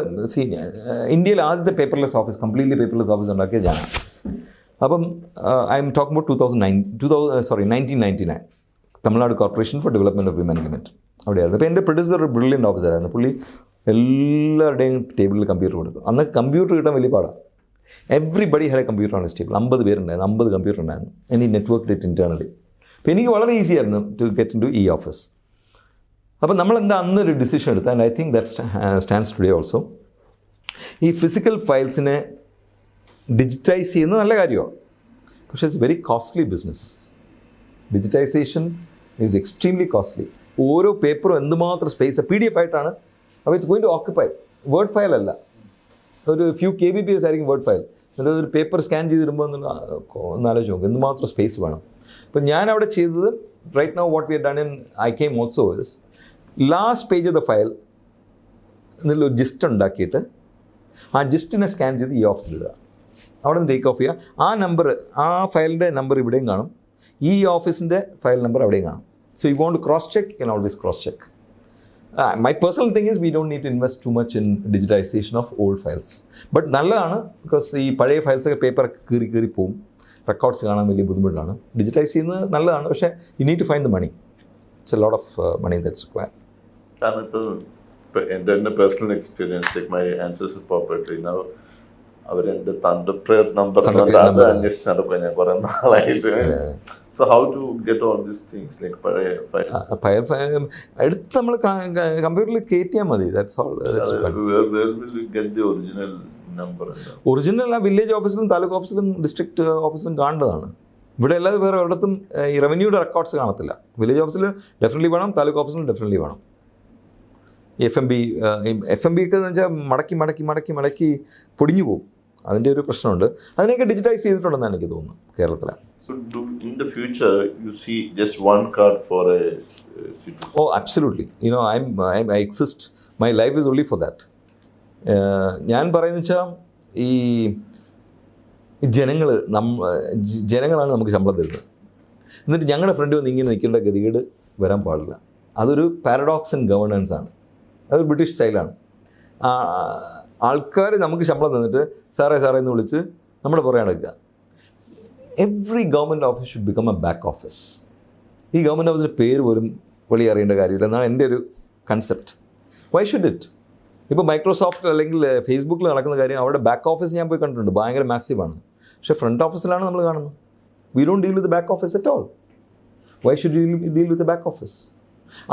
ഇന്ത്യയിൽ ആദ്യത്തെ paperless office, completely paperless office ഉണ്ടാക്കിയത് ഞാനാണ്. അപ്പം I am talking about 1999 Tamil Nadu corporation for development of women limited അവിടെയായിരുന്നു. അപ്പോൾ എൻ്റെ പ്രൊഡ്യൂസർ ഒരു ബ്രില്യൻ്റ് ഓഫീസറായിരുന്നു. പുള്ളി എല്ലാവരുടെയും ടേബിളിൽ കമ്പ്യൂട്ടർ കൊടുത്തു. അന്ന് കമ്പ്യൂട്ടർ കിട്ടാൻ വലിയ പാടാണ്. Everybody had A computer on his table. 50 പേരുണ്ടായിരുന്നു, 50 കമ്പ്യൂട്ടർ ഉണ്ടായിരുന്നു. ഇനി നെറ്റ്വർക്ക് ഇറ്റ് ഇൻറ്റേർണലി. അപ്പോൾ എനിക്ക് വളരെ ഈസി ആയിരുന്നു to get in to e-office. അപ്പോൾ നമ്മളെന്താ അന്നൊരു ഡിസിഷൻ എടുത്ത, and I think that stands today also. ഈ ഫിസിക്കൽ ഫയൽസിനെ ഡിജിറ്റൈസ് ചെയ്യുന്നത് നല്ല കാര്യമാണ്, പക്ഷേ it's very costly business. Digitisation is extremely costly. ഓരോ പേപ്പറും എന്തുമാത്രം സ്പേസ് PDF ആയിട്ടാണ്. അപ്പോൾ it's going to occupy. Word file അല്ല, ഒരു ഫ്യൂ KBPS ആയിരിക്കും വേർഡ് ഫയൽ. എന്നിട്ട് ഒരു പേപ്പർ സ്കാൻ ചെയ്തിടുമ്പോൾ ഒന്ന് ആലോചിച്ച് നോക്കും എന്തുമാത്രം സ്പേസ് വേണം. അപ്പോൾ ഞാൻ അവിടെ ചെയ്തത് right now what we have done in ICAIM also is last page of the file എന്നൊരു ജിസ്റ്റ് ഉണ്ടാക്കിയിട്ട് ആ ജിസ്റ്റിനെ സ്കാൻ ചെയ്ത് ഈ ഓഫീസിലിടുക. അവിടെ നിന്ന് ടേക്ക് ഓഫ് ചെയ്യുക. ആ നമ്പർ, ആ ഫയലിൻ്റെ നമ്പർ ഇവിടെയും കാണും, ഈ ഓഫീസിൻ്റെ ഫയൽ നമ്പർ അവിടെയും കാണും. So you want to cross check, you can always cross check. My personal thing is we don't need to invest too much in digitisation of old files. But നല്ലതാണ്, because ഈ പഴയ ഫയൽസൊക്കെ പേപ്പറൊക്കെ കീറി പോവും, records കാണാൻ വലിയ ബുദ്ധിമുട്ടാണ്. ഡിജിറ്റൈസ് ചെയ്യുന്നത് നല്ലതാണ്, പക്ഷേ you need to find the money. It's a lot of money that's required. കാരണം ഇപ്പോൾ എൻ്റെ തന്നെ personal experience, like my ancestors property അവരെൻ്റെ തണ്ടപ്രേത് നമ്പർ അത് അന്വേഷിച്ച് നടക്കുക ഞാൻ കുറേ നാളായിട്ട്. So how to get all these things like പഴയ ഫയൽസ് എടുത്ത് നമ്മൾ കമ്പ്യൂട്ടറിൽ കയറ്റിയാൽ മതി. That's all. Original number original ആ വില്ലേജ് ഓഫീസിലും താലൂക്ക് ഓഫീസിലും ഡിസ്ട്രിക്ട് ഓഫീസിലും കാണേണ്ടതാണ്. ഇവിടെ അല്ലാതെ വേറെ ഒരിടത്തും ഈ റവന്യൂയുടെ റെക്കോർഡ്സ് കാണത്തില്ല. വില്ലേജ് ഓഫീസിൽ ഡെഫിനറ്റ്ലി വേണം, താലൂക്ക് ഓഫീസിലും ഡെഫിനറ്റ്ലി വേണം. FMB ഒക്കെ എന്ന് വെച്ചാൽ മടക്കി പൊടിഞ്ഞു പോകും. അതിൻ്റെ ഒരു പ്രശ്നമുണ്ട്. അതിനെയൊക്കെ ഡിജിറ്റൈസ് ചെയ്തിട്ടുണ്ടെന്നാണ് എനിക്ക് തോന്നുന്നു കേരളത്തിൽ. So in the future you see just one card for a citizen? Oh, absolutely. You know, I exist. My life is only for that. ഞാൻ പറയുന്നത് വെച്ചാൽ ഈ ജനങ്ങളാണ് നമുക്ക് ശമ്പളം തരുന്നത്. എന്നിട്ട് ഞങ്ങളുടെ ഫ്രണ്ട് വന്ന് ഇങ്ങനെ നിൽക്കേണ്ട ഗതികേട് വരാൻ പാടില്ല. അതൊരു പാരഡോക്സ് ഇൻ ഗവേണൻസ് ആണ്. അതൊരു ബ്രിട്ടീഷ് സ്റ്റൈലാണ്. ആൾക്കാർ നമുക്ക് ശമ്പളം തന്നിട്ട് സാറേ എന്ന് വിളിച്ച് നമ്മുടെ പുറകെ നടക്കുക. Every government office should become A back office. ഈ ഗവൺമെൻറ് ഓഫീസിൻ്റെ പേര് പോലും വെളി അറിയേണ്ട കാര്യമില്ല എന്നാണ് എൻ്റെ ഒരു കൺസെപ്റ്റ്. Why should it? ഇപ്പോൾ മൈക്രോസോഫ്റ്റ് അല്ലെങ്കിൽ ഫേസ്ബുക്കിൽ നടക്കുന്ന കാര്യം, അവിടെ ബാക്ക് ഓഫീസ് ഞാൻ പോയി കണ്ടിട്ടുണ്ട്, ഭയങ്കര മാസീവാണ്. പക്ഷേ ഫ്രണ്ട് ഓഫീസിലാണ് നമ്മൾ കാണുന്നത്. We don't deal with back office at all. Why should you deal with back office?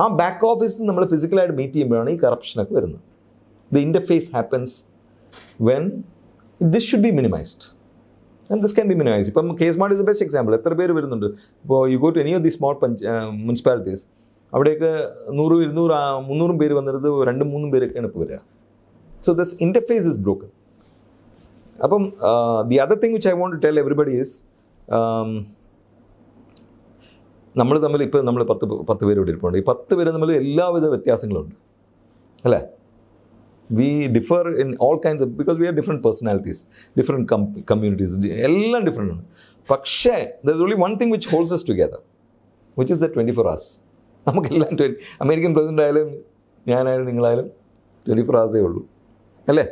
ആ ബാക്ക് ഓഫീസിൽ നമ്മൾ ഫിസിക്കലായിട്ട് മീറ്റ് ചെയ്യുമ്പോഴാണ് ഈ കറപ്ഷനൊക്കെ വരുന്നത്. The interface happens when this should be minimised and this can be minimised. ഇപ്പം K smart is the best example. എത്ര പേര് വരുന്നുണ്ട്? ഇപ്പോൾ you go to any of the small municipalities, അവിടെയൊക്കെ 100, 200, 300 പേര് വന്നിട്ട് 2-3 പേരൊക്കെയാണ് ഇപ്പോൾ വരിക. So this interface is broken. അപ്പം the other thing which I want to tell everybody is, നമ്മൾ തമ്മിൽ ഇപ്പോൾ നമ്മൾ 10 പേര് ഇവിടെ ഇരിപ്പുണ്ട്. ഈ 10 പേര് തമ്മിൽ എല്ലാവിധ വ്യത്യാസങ്ങളുണ്ട് അല്ലേ? We differ in all kinds of, because we are different personalities, different communities, എല്ലാം ഡിഫറെൻ്റ് ആണ്. പക്ഷേ there is only one thing which holds us together, which is the 24 hours. നമുക്കെല്ലാം അമേരിക്കൻ പ്രസിഡൻ്റ് ആയാലും ഞാനായാലും നിങ്ങളായാലും 24 hours ഉള്ളൂ അല്ലേ?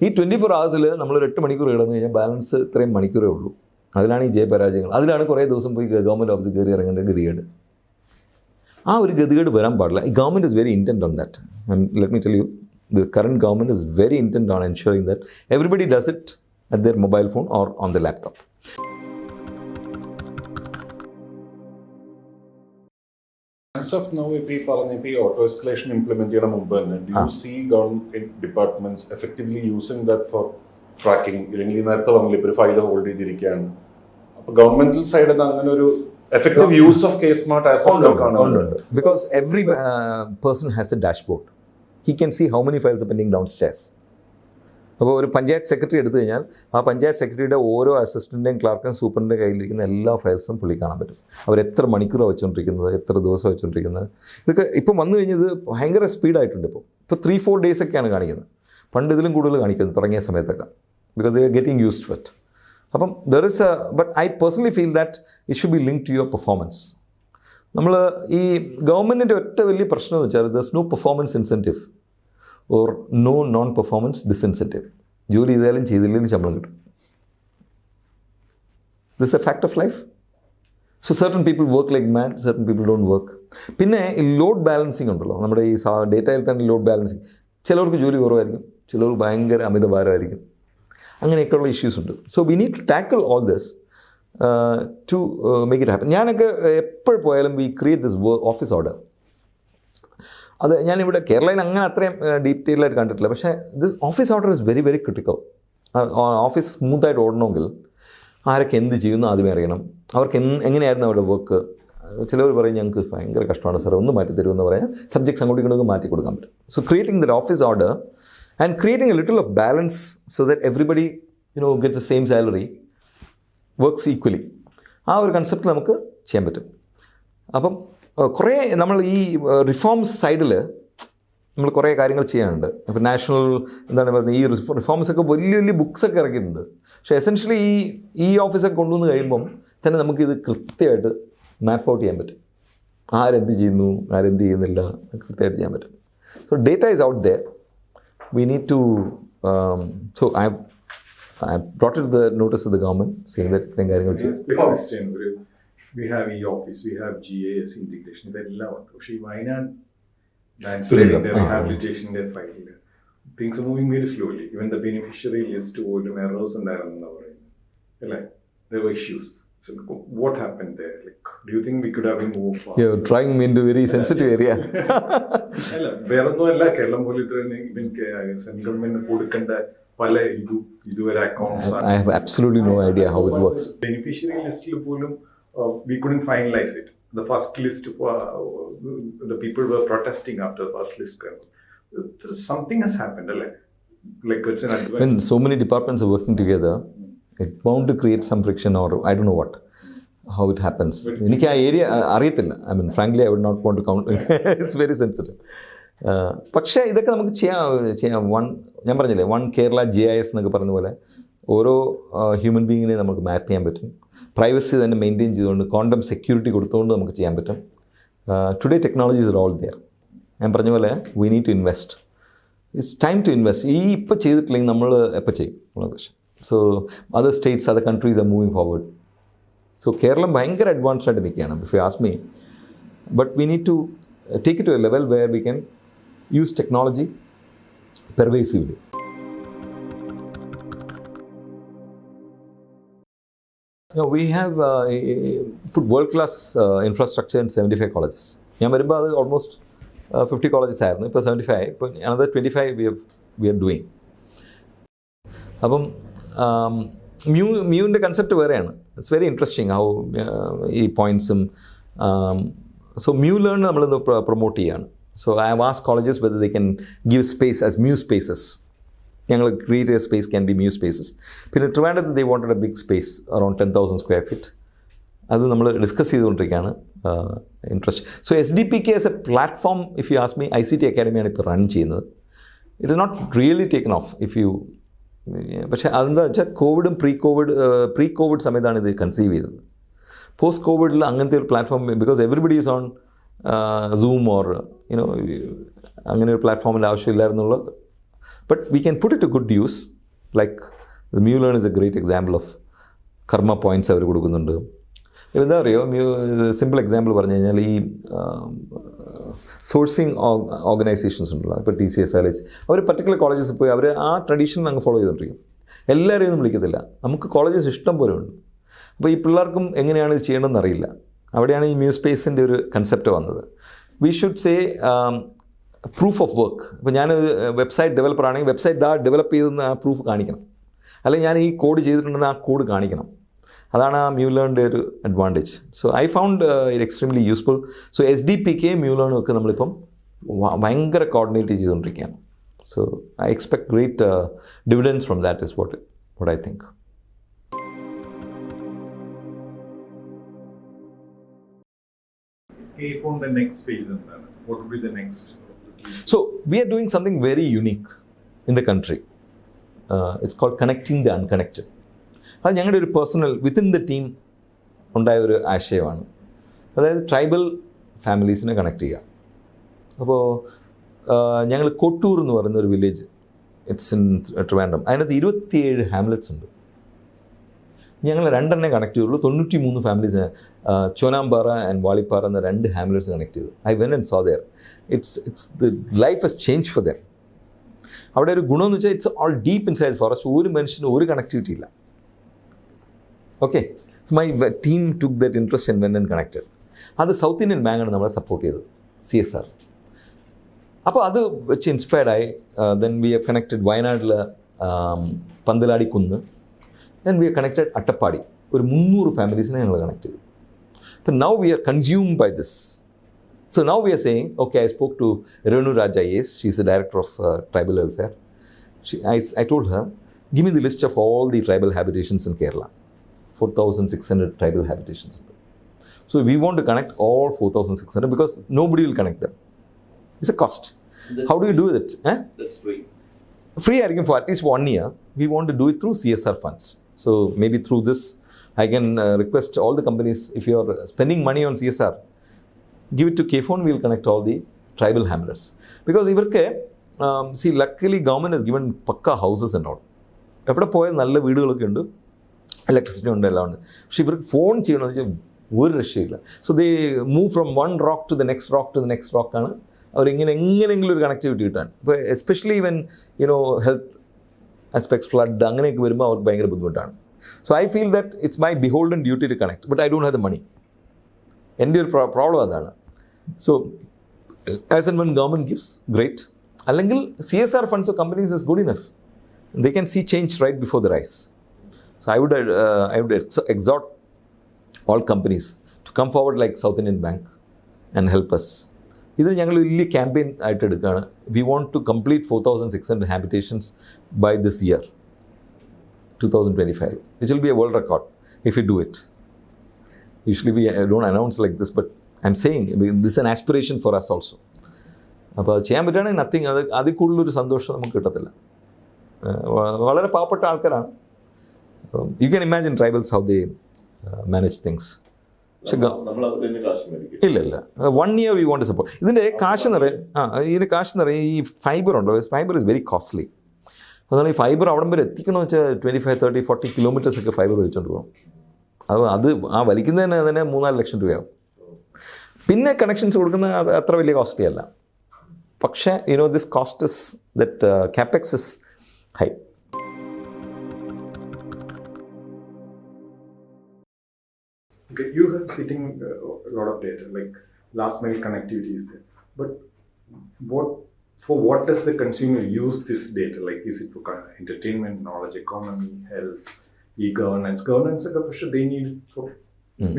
ഈ 24 hours നമ്മളൊരു 8 മണിക്കൂർ കിടന്നു കഴിഞ്ഞാൽ ബാലൻസ് ഇത്രയും മണിക്കൂറേ ഉള്ളൂ. അതിലാണ് ഈ ജയപരാജയങ്ങൾ. അതിലാണ് കുറേ ദിവസം പോയി ഗവൺമെൻറ് ഓഫീസിൽ കയറി ഇറങ്ങേണ്ട ഗതികേട്. ആ ഒരു ഗതികേട് വരാൻ പാടില്ല. ഈ government is very intent on that. Let me tell you, the current government is very intent on ensuring that everybody does it at their mobile phone or on the laptop. As of now, if we പറഞ്ഞ auto escalation implement ചെയ്യണ മുമ്പ് തന്നെ, do you see government departments effectively using that for tracking? ഇല്ലെങ്കിൽ നേരത്തെ പറഞ്ഞില്ല, ഇപ്പോൾ ഒരു file hold ചെയ്തിരിക്കുകയാണ്, അപ്പോൾ ഗവൺമെന്റൽ സൈഡിൽ നിന്ന് അങ്ങനെ ഒരു effective use of case smart as of now കാണുന്നുണ്ട്. Because every person has a dashboard. He can see how many files are pending downstairs. അപ്പോൾ ഒരു പഞ്ചായത്ത് സെക്രട്ടറി എടുത്തു കഴിഞ്ഞാൽ ആ പഞ്ചായത്ത് സെക്രട്ടറിയുടെ ഓരോ അസിസ്റ്റൻറ്റിൻ്റെയും ക്ലാർക്കും സൂപ്പറിൻ്റെ കയ്യിലിരിക്കുന്ന എല്ലാ ഫയൽസും പുള്ളി കാണാൻ പറ്റും. അവരെത്ര മണിക്കൂറാണ് വെച്ചുകൊണ്ടിരിക്കുന്നത്, എത്ര ദിവസം വെച്ചുകൊണ്ടിരിക്കുന്നത്. ഇതൊക്കെ ഇപ്പം വന്നു കഴിഞ്ഞത് ഭയങ്കര സ്പീഡായിട്ടുണ്ട്. ഇപ്പോൾ 3-4 days ഒക്കെയാണ് കാണിക്കുന്നത്. പണ്ട് ഇതിലും കൂടുതൽ കാണിക്കുന്നത് തുടങ്ങിയ സമയത്തൊക്കെ, because they are getting used to it. അപ്പം there is but I personally feel that it should be link to your performance. നമ്മൾ ഈ ഗവൺമെൻറ്റിൻ്റെ ഒറ്റ വലിയ പ്രശ്നം എന്ന് വെച്ചാൽ there is no performance incentive or no non performance disincentive. ജോലി ചെയ്താലും ചെയ്തില്ലെങ്കിലും ശമ്പളം കിട്ടും. This a fact of life. So certain people work like man, certain people don't work. പിന്നെ ഈ ലോഡ് ബാലൻസിങ് ഉണ്ടല്ലോ, നമ്മുടെ ഈ ഡേറ്റയിൽ തന്നെ ലോഡ് ബാലൻസിങ്. ചിലവർക്ക് ജോലി കുറവായിരിക്കും, ചിലവർക്ക് ഭയങ്കര അമിതഭാരമായിരിക്കും. അങ്ങനെയൊക്കെയുള്ള ഇഷ്യൂസ് ഉണ്ട്. So we need to tackle all this to make it happen. ഞാനൊക്കെ എപ്പോഴും പോയാലും we create this office order. അത് ഞാനിവിടെ കേരളയിൽ അങ്ങനെ അത്രയും ഡീറ്റെയിലായിട്ട് കണ്ടിട്ടില്ല. പക്ഷേ this office order is very very critical. Office സ്മൂത്തായിട്ട് ഓടണമെങ്കിൽ ആരൊക്കെ എന്ത് ചെയ്യുന്നു ആദ്യമേ അറിയണം. അവർക്ക് എങ്ങനെയായിരുന്നു അവരുടെ വർക്ക്. ചിലവർ പറയും ഞങ്ങൾക്ക് ഭയങ്കര കഷ്ടമാണ് സാർ, ഒന്ന് മാറ്റി തരുമെന്ന് പറയാം. സബ്ജക്ട്സ് അങ്ങോട്ടും ഇങ്ങോട്ടും മാറ്റി കൊടുക്കാൻ പറ്റും. So creating the office order and creating A little of balance so that everybody gets the same salary, works equally. ആ ഒരു കൺസെപ്റ്റ് നമുക്ക് ചെയ്യാൻ പറ്റും. അപ്പം കുറേ നമ്മൾ ഈ റിഫോംസ് സൈഡിൽ നമ്മൾ കുറേ കാര്യങ്ങൾ ചെയ്യാനുണ്ട്. അപ്പോൾ നാഷണൽ എന്താണ് പറയുന്നത്, ഈ റിഫോംസൊക്കെ വലിയ വലിയ ബുക്സൊക്കെ ഇറക്കിയിട്ടുണ്ട്. പക്ഷേ എസെൻഷ്യലി ഈ ഓഫീസൊക്കെ കൊണ്ടുവന്ന് കഴിയുമ്പം തന്നെ നമുക്കിത് കൃത്യമായിട്ട് മാപ്പ് ഔട്ട് ചെയ്യാൻ പറ്റും. ആരെന്ത് ചെയ്യുന്നു, ആരെന്ത് ചെയ്യുന്നില്ല, കൃത്യമായിട്ട് ചെയ്യാൻ പറ്റും. So data is out there. We need to so I brought it to the notice of the government, saying that ഇത്രയും കാര്യങ്ങൾ ചെയ്യും. We have e-office, we have GIS integration, ഇതെല്ലാം ഉണ്ട്. പക്ഷേ ഈ വയനാട് ലാൻഡ്സ്ലൈഡിൻ്റെ റീഹാബിലിറ്റേഷൻ്റെ ഫയലിൽ things moving very slowly. Even the beneficiary list പോലും errors ഉണ്ടായിരുന്നെന്നാണ് പറയുന്നത്, അല്ലേ? There were issues. So what happened there? Like, do you think we could have been more far? You're drawing me into a very sensitive area. അല്ല, വേറൊന്നുമല്ല, കേരളം പോലെ ഇത്രയും ഇവൻ central government കൊടുക്കേണ്ട പല ഇതുവരെ accounts. I have absolutely no idea how it works. Beneficiary ലിസ്റ്റിൽ പോലും we couldn't finalize it. The first list for the people were protesting after the first list. Something has happened, like it's an advantage. When so many departments are working together, it's bound to create some friction, or I don't know what, how it happens. എനിക്ക് ആ area അറിയത്തില്ല. I mean, frankly, I would not want to count. It's very sensitive. പക്ഷേ ഇതൊക്കെ നമുക്ക് ചെയ്യാം. ഞാൻ പറഞ്ഞില്ലേ, one Kerala GIS എന്നൊക്കെ പറഞ്ഞ പോലെ ഓരോ ഹ്യൂമൻ ബീങ്ങിനെ നമുക്ക് മാപ്പ് ചെയ്യാൻ പറ്റും. പ്രൈവസി തന്നെ മെയിൻറ്റെയിൻ ചെയ്തുകൊണ്ട് ക്വാണ്ടം സെക്യൂരിറ്റി കൊടുത്തുകൊണ്ട് നമുക്ക് ചെയ്യാൻ പറ്റും. Today technologies are all there. ഞാൻ പറഞ്ഞ പോലെ we need to invest. It's time to invest. ഇപ്പോൾ ചെയ്തിട്ടില്ലെങ്കിൽ നമ്മൾ എപ്പോൾ ചെയ്യും എന്നുള്ള പ്രശ്നം. So other states, other countries are moving forward. So Keralam ഭയങ്കര അഡ്വാൻസ്ഡ് ആയിട്ട് നിൽക്കുകയാണ്, if you ask me. But we need to take it to a level where we can use technology pervasively. We have put world-class infrastructure in 75 colleges. ഞാൻ വരുമ്പോൾ അത് almost 50 colleges ആയിരുന്നു. ഇപ്പോൾ 75. ഇപ്പോൾ another 25 we are doing. അപ്പം മ്യൂവിൻ്റെ concept വേറെയാണ്. It's very interesting how ഈ പോയിൻറ്റ്സും. So mu learn നമ്മളിന്ന് പ്രൊമോട്ട് ചെയ്യുകയാണ്. So I have asked colleges whether they can give space as Mu spaces. ഞങ്ങൾ create a space can be Mu spaces. പിന്നെ ട്രിവാൻഡ്രത്ത് they wanted a big space around 10,000 square feet. അത് നമ്മൾ discuss ചെയ്തുകൊണ്ടിരിക്കുകയാണ്. Interest. So SDPK as a platform, if you ask me, ICT അക്കാഡമിയാണ് ഇപ്പോൾ run ചെയ്യുന്നത്. It is not really taken off if you. പക്ഷേ അതെന്താ വെച്ചാൽ പ്രീ കോവിഡ് സമയത്താണ് ഇത് കൺസീവ് ചെയ്തത്. പോസ്റ്റ് കോവിഡിൽ അങ്ങനത്തെ ഒരു platform, because everybody is on Zoom or അങ്ങനെ ഒരു പ്ലാറ്റ്ഫോമിൻ്റെ ആവശ്യമില്ലായിരുന്നുള്ള. But we can put it to good use. Like Mu Learn is a great example of karma points അവർ കൊടുക്കുന്നുണ്ട്. എന്താ അറിയോ, സിമ്പിൾ എക്സാമ്പിൾ പറഞ്ഞു കഴിഞ്ഞാൽ ഈ സോഴ്സിങ് ഓർഗനൈസേഷൻസ് ഉണ്ടല്ലോ, ഇപ്പോൾ TCS, LH, അവർ പർട്ടിക്കുലർ കോളേജസിൽ പോയി അവർ ആ ട്രഡീഷൻ അങ്ങ് ഫോളോ ചെയ്തുകൊണ്ടിരിക്കും. എല്ലാവരെയും ഒന്നും വിളിക്കത്തില്ല. നമുക്ക് കോളേജസ് ഇഷ്ടം പോലെ ഉണ്ട്. അപ്പോൾ ഈ പിള്ളേർക്കും എങ്ങനെയാണ് ഇത് ചെയ്യണമെന്ന് അറിയില്ല. അവിടെയാണ് ഈ മ്യൂ സ്പേസിൻ്റെ ഒരു കൺസെപ്റ്റ് വന്നത്. We should say proof of work. ഇപ്പോൾ ഞാനൊരു വെബ്സൈറ്റ് ഡെവലപ്പർ ആണെങ്കിൽ വെബ്സൈറ്റ് ഡെവലപ്പ് ചെയ്തെന്ന് ആ പ്രൂഫ് കാണിക്കണം. അല്ലെങ്കിൽ ഞാൻ ഈ കോഡ് ചെയ്തിട്ടുണ്ടെന്ന് ആ കോഡ് കാണിക്കണം. അതാണ് ആ മ്യൂ ലേണിൻ്റെ ഒരു advantage. So I found it extremely useful. So SDPK Mu ലേണും ഒക്കെ നമ്മളിപ്പം ഭയങ്കര കോർഡിനേറ്റ് ചെയ്തുകൊണ്ടിരിക്കുകയാണ്. So I expect great dividends from that is what I think. Kphone, the next phase in that. What would be the next? So we are doing something very unique in the country. It's called connecting the unconnected. അത് ഞങ്ങളുടെ ഒരു personal within the team ഉണ്ടായ ഒരു ആശയമാണ്. അതായത് tribal ഫാമിലീസിനെ connect ചെയ്യുക. അപ്പോൾ ഞങ്ങൾ കൊട്ടൂർ എന്ന് പറയുന്ന ഒരു വില്ലേജ്, ഇറ്റ്സ് ഇൻ ട്രിവാൻഡ്രം. അതിനകത്ത് 27 ഹാംലെറ്റ്സ് ഉണ്ട്. ഞങ്ങൾ 2 കണക്ട് ചെയ്തുള്ളൂ. 93 ഫാമിലീസ്, ചോനാമ്പാറ ആൻഡ് വാളിപ്പാറ എന്ന 2 ഹാംലെറ്റ്സ് കണക്ട് ചെയ്തു. I went and saw there. It's the life has change for them. അവിടെ ഒരു ഗുണമെന്ന് വെച്ചാൽ it's all deep inside forest. ഒരു മനുഷ്യന് ഒരു കണക്ടിവിറ്റി ഇല്ല. Okay, my team took that interest and went and connected. അത് സൗത്ത് ഇന്ത്യൻ ബാങ്കാണ് നമ്മളെ സപ്പോർട്ട് ചെയ്തത്, CSR. അപ്പോൾ അത് വെച്ച് ഇൻസ്പയർഡായി ദെൻ വി ഹവ് കണക്റ്റഡ് വയനാട്ടിൽ പന്തലാടി കുന്ന്. Then we are connected Attappadi. ഒരു 300 ഫാമിലീസിനെ ഞങ്ങൾ കണക്ട് ചെയ്തു. So now we are consumed by this. So now we are saying, okay, I spoke to Renu Raja IAS. She is the director of tribal welfare. I told her, give me the list of all the tribal habitations in Kerala. 4,600 tribal habitations. So we want to connect all 4,600 because nobody will connect them. It's a cost. How do you do it? That's free. Free ആയിരിക്കും for at least 1 year. We want to do it through CSR funds. So maybe through this, I can request all the companies, if you are spending money on CSR, give it to KPhone, we will connect all the tribal hamlets. Because ഇവർക്ക് see, luckily government has given pucca houses and all. എവിടെ പോയാൽ നല്ല വീടുകളൊക്കെ ഉണ്ട്, electricity ഉണ്ട്, എല്ലാം ഉണ്ട്. പക്ഷേ ഇവർക്ക് ഫോൺ ചെയ്യണമെന്ന് വെച്ചാൽ ഒരു രക്ഷയില്ല. So they move from one rock to the next rock to the next റോക്കാണ് അവരിങ്ങനെ എങ്ങനെയെങ്കിലും ഒരു കണക്ടിവിറ്റി കിട്ടാൻ. ഇപ്പോൾ especially when health aspects, flood അങ്ങനെയൊക്കെ വരുമ്പോൾ അവർക്ക് ഭയങ്കര ബുദ്ധിമുട്ടാണ്. So I feel that it's my beholden duty to connect, but I don't have the money. എൻ്റെ ഒരു പ്രോബ്ലം അതാണ്. So as and when government gives great, അല്ലെങ്കിൽ CSR funds of companies is good enough. They can see change right before their eyes. So I would exhort all companies to come forward like South Indian Bank and help us. ഇത് ഞങ്ങൾ വലിയ campaign ആയിട്ട് എടുക്കുകയാണ്. We want to complete 4,600 habitations by this year 2025, which will be a world record if we do it. Usually we don't announce like this, but I'm saying this is an aspiration for us also. അപ്പോൾ അത് ചെയ്യാൻ പറ്റുകയാണെങ്കിൽ nothing, അതിൽ കൂടുതലൊരു സന്തോഷം നമുക്ക് കിട്ടത്തില്ല. വളരെ പാവപ്പെട്ട ആൾക്കാരാണ്. You can imagine tribals how they manage things. പക്ഷേ ഇല്ല 1 year വി വോണ്ട് സപ്പോർട്ട്. ഇതിൻ്റെ കാശ് എന്ന് പറയും ഈ ഫൈബർ ഉണ്ടല്ലോ, ഫൈബർ ഇസ് വെരി കോസ്റ്റ്ലി. അതുകൊണ്ട് ഈ ഫൈബർ അവിടം വരെ എത്തിക്കണമെന്ന് വെച്ചാൽ 25, 30, 40 kilometers ഒക്കെ ഫൈബർ വലിച്ചുകൊണ്ട് പോകണം. അത് ആ വലിക്കുന്നതിന് തന്നെ 3-4 ലക്ഷം രൂപയാവും. പിന്നെ കണക്ഷൻസ് കൊടുക്കുന്നത് അത് അത്ര വലിയ കോസ്റ്റ്ലി അല്ല. പക്ഷേ this cost is that capex is high. Okay, you have sitting a lot of data, like last mile connectivity is there. But what does the consumer use this data? Like, is it for entertainment, knowledge economy, health, e-governance? Governance, they need it for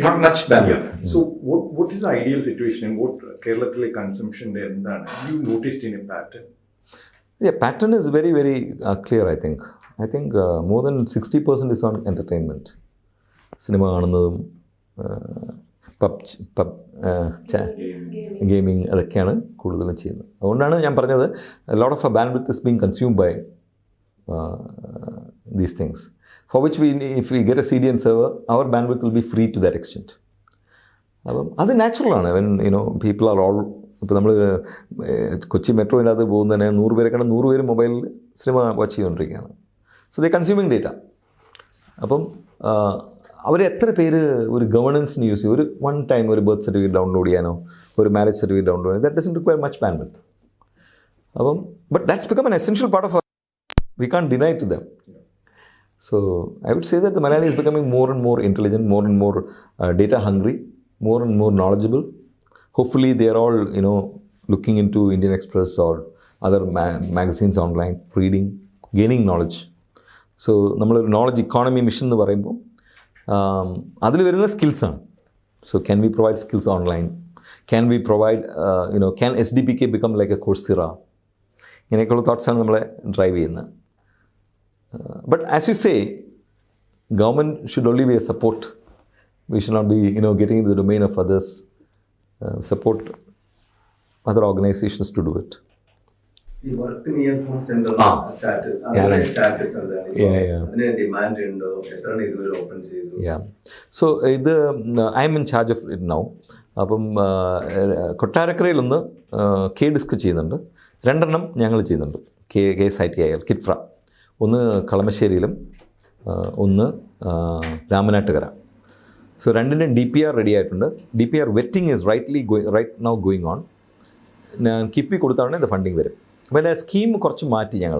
Not much bandwidth. So what is the ideal situation and what Keralathile consumption endana you noticed in a pattern? Yeah, pattern is very, very clear, I think. More than 60% is on entertainment. Cinema കാണുന്നതും gaming അതൊക്കെയാണ് കൂടുതലും ചെയ്യുന്നത്. അതുകൊണ്ടാണ് ഞാൻ പറഞ്ഞത് lot of bandwidth is being consumed by these things, for which if we get a CDN server, our bandwidth will be free to that extent. അപ്പം അത് നാച്ചുറലാണ്. When people are all, ഇപ്പോൾ നമ്മൾ കൊച്ചി മെട്രോയിനകത്ത് പോകുന്നതിന് 100 പേരെ കണ്ട് 100 പേര് മൊബൈലിൽ സിനിമ വാച്ച് ചെയ്തുകൊണ്ടിരിക്കുകയാണ്. So they consuming data. അപ്പം അവർ എത്ര പേര് ഒരു ഗവേണൻസിന് യൂസ് ചെയ്യും? ഒരു വൺ ടൈം ഒരു ബർത്ത് സർട്ടിഫിക്കറ്റ് ഡൗൺലോഡ് ചെയ്യാനോ ഒരു മാരേജ് സർട്ടിഫിക്കറ്റ് ഡൗൺലോഡ് ചെയ്യാനോ, that doesn't require much bandwidth. അപ്പം but that's become an essential part of we can't deny it to them. So I would say that the Malayali is becoming more and more intelligent, more and more data hungry, more and more knowledgeable. Hopefully they are all looking into Indian Express or other magazines online, reading, gaining knowledge. So നമ്മളൊരു knowledge economy mission എന്ന് പറയുമ്പോൾ അതിൽ വരുന്ന സ്കിൽസാണ്. So can we provide skills online? Can we provide can SDPK become like a Coursera? ഇങ്ങനെയൊക്കെയുള്ള തോട്ട്സാണ് നമ്മളെ drive ചെയ്യുന്നത്. But as you say, government should only be a support. We should not be, getting into the domain of others. Support other organizations to do it. ഈ work near phone centre status അതിന് demand ഉണ്ടോ? എത്ര ഇതുവരെ open ചെയ്തു? So ഇത് I M in charge of it now. അപ്പം കൊട്ടാരക്കരയിൽ ഒന്ന് KDisc ചെയ്യുന്നുണ്ട്, 2 ഞങ്ങൾ ചെയ്യുന്നുണ്ട്. KSITIL കിറ്റ്ഫ്ര, ഒന്ന് കളമശ്ശേരിയിലും ഒന്ന് രാമനാട്ടുകര. സോ 2നും DPR റെഡി ആയിട്ടുണ്ട്. DPR vetting is right now going on. ഞാൻ കിഫ്ബി കൊടുത്താണ് ഇത് ഫണ്ടിങ് വരും. അപ്പോൾ എൻ്റെ സ്കീം കുറച്ച് മാറ്റി. ഞങ്ങൾ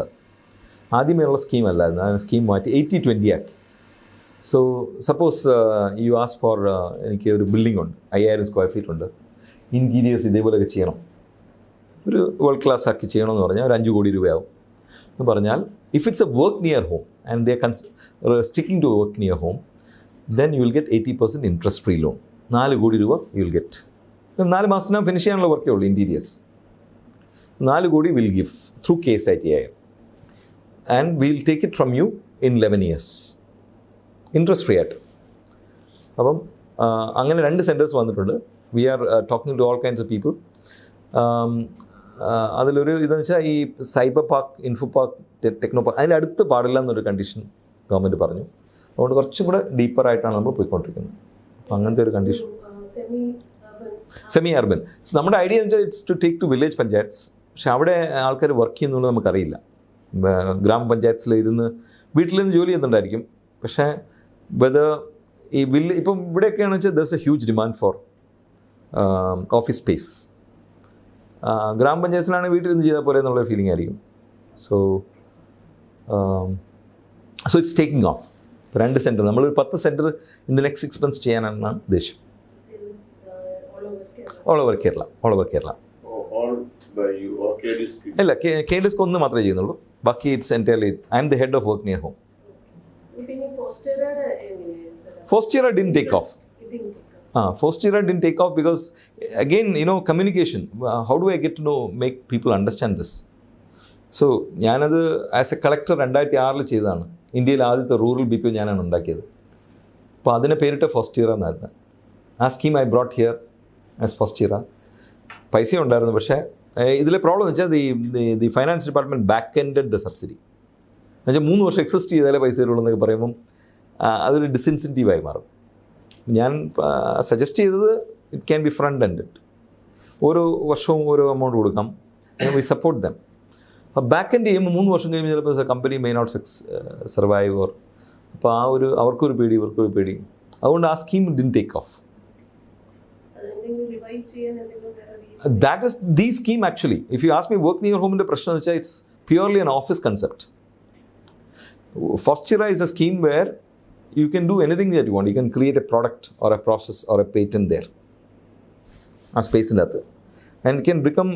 ആദ്യമേയുള്ള സ്കീം അല്ലായിരുന്നു, ആ സ്കീം മാറ്റി 80-20 ആക്കി. So suppose you as for എനിക്ക് ഒരു ബിൽഡിംഗ് ഉണ്ട്, 5000 square feet ഉണ്ട്, ഇൻറ്റീരിയേഴ്സ് ഇതേപോലെയൊക്കെ ചെയ്യണം, ഒരു വേൾഡ് ക്ലാസ് ആക്കി ചെയ്യണമെന്ന് പറഞ്ഞാൽ ഒരു 5 കോടി രൂപയാവും എന്ന് പറഞ്ഞാൽ, if it's a work near home and they are sticking to a work near home, then you will get 80% interest free loan. 4 കോടി രൂപ you will get. 4 മാസത്തിനകം ഫിനിഷ് ചെയ്യാനുള്ള വർക്കേ ഉള്ളൂ ഇൻറ്റീരിയേഴ്സ്. 4 കോടി will give through KSITIL and we will take it from you in 11 years. Interest free ആയിട്ട്. അപ്പം അങ്ങനെ 2 centres വന്നിട്ടുണ്ട്. We are talking to all kinds of people. അതിലൊരു ഇതെന്ന് വെച്ചാൽ ഈ cyber park, info park, techno park അതിനടുത്ത് പാടില്ല എന്നൊരു കണ്ടീഷൻ ഗവൺമെൻറ് പറഞ്ഞു. അതുകൊണ്ട് കുറച്ചും കൂടെ ഡീപ്പറായിട്ടാണ് നമ്മൾ പോയിക്കൊണ്ടിരിക്കുന്നത്. അപ്പോൾ അങ്ങനത്തെ ഒരു കണ്ടീഷൻ. Semi urban. സോ നമ്മുടെ ഐഡിയ എന്ന് വെച്ചാൽ it's to take to village panchayats. പക്ഷെ അവിടെ ആൾക്കാർ വർക്ക് ചെയ്യുന്നുള്ളത് നമുക്കറിയില്ല. ഗ്രാമപഞ്ചായത്തിൽ ഇരുന്ന് വീട്ടിൽ നിന്ന് ജോലി ചെയ്യുന്നുണ്ടായിരിക്കും. പക്ഷേ വെദർ ഈ ഇപ്പം ഇവിടെയൊക്കെയാണെന്ന് വെച്ചാൽ there's a huge demand for office space. ഗ്രാമപഞ്ചായത്തിലാണെങ്കിൽ വീട്ടിൽ നിന്ന് ചെയ്താൽ പോലെ എന്നുള്ള ഫീലിംഗ് ആയിരിക്കും. So it's taking off. 2 centre നമ്മൾ 10 centre in the next 6 months ചെയ്യാനാണ് ഉദ്ദേശം. All over Kerala. അല്ല, KDSC ഒന്ന് മാത്രമേ ചെയ്യുന്നുള്ളൂ. ബാക്കി it's entirely I am the head of work near home. Fostera didn't take off. Fostera didn't take off because, again, communication. How do I get to make people understand this? So, ഞാനത് as A collector 2006 ചെയ്തതാണ്. ഇന്ത്യയിൽ ആദ്യത്തെ rural BPO ഞാനാണ് ഉണ്ടാക്കിയത്. അപ്പോൾ അതിനെ പേരിട്ട് Fostera എന്നായിരുന്നു. ആ scheme I brought here as Fostera. പൈസ ഉണ്ടായിരുന്നു. പക്ഷേ ഇതിലെ പ്രോബ്ലം എന്ന് വെച്ചാൽ the finance department back ended the subsidy. എന്നുവെച്ചാൽ 3 വർഷം എക്സിസ്റ്റ് ചെയ്താലേ പൈസ തരുള്ളൂ എന്നൊക്കെ പറയുമ്പം അതൊരു ഡിസിൻസെൻറ്റീവായി മാറും. ഞാൻ സജസ്റ്റ് ചെയ്തത് it can be front ended. ഓരോ വർഷവും ഓരോ എമൗണ്ട് കൊടുക്കാം. We support them. Back end ചെയ്യുമ്പോൾ 3 വർഷം കഴിയുമ്പോൾ ചിലപ്പോൾ company may not survive or അപ്പോൾ അവർക്കൊരു പേടി, ഇവർക്കൊരു പേടി. അതുകൊണ്ട് ആ scheme didn't take off. That is the scheme actually. If you ask me, work near home in the prashna, it's purely an office concept. Fostera is a scheme where you can do anything that you want. You can create a product or a process or a patent there. A space in that. And it can become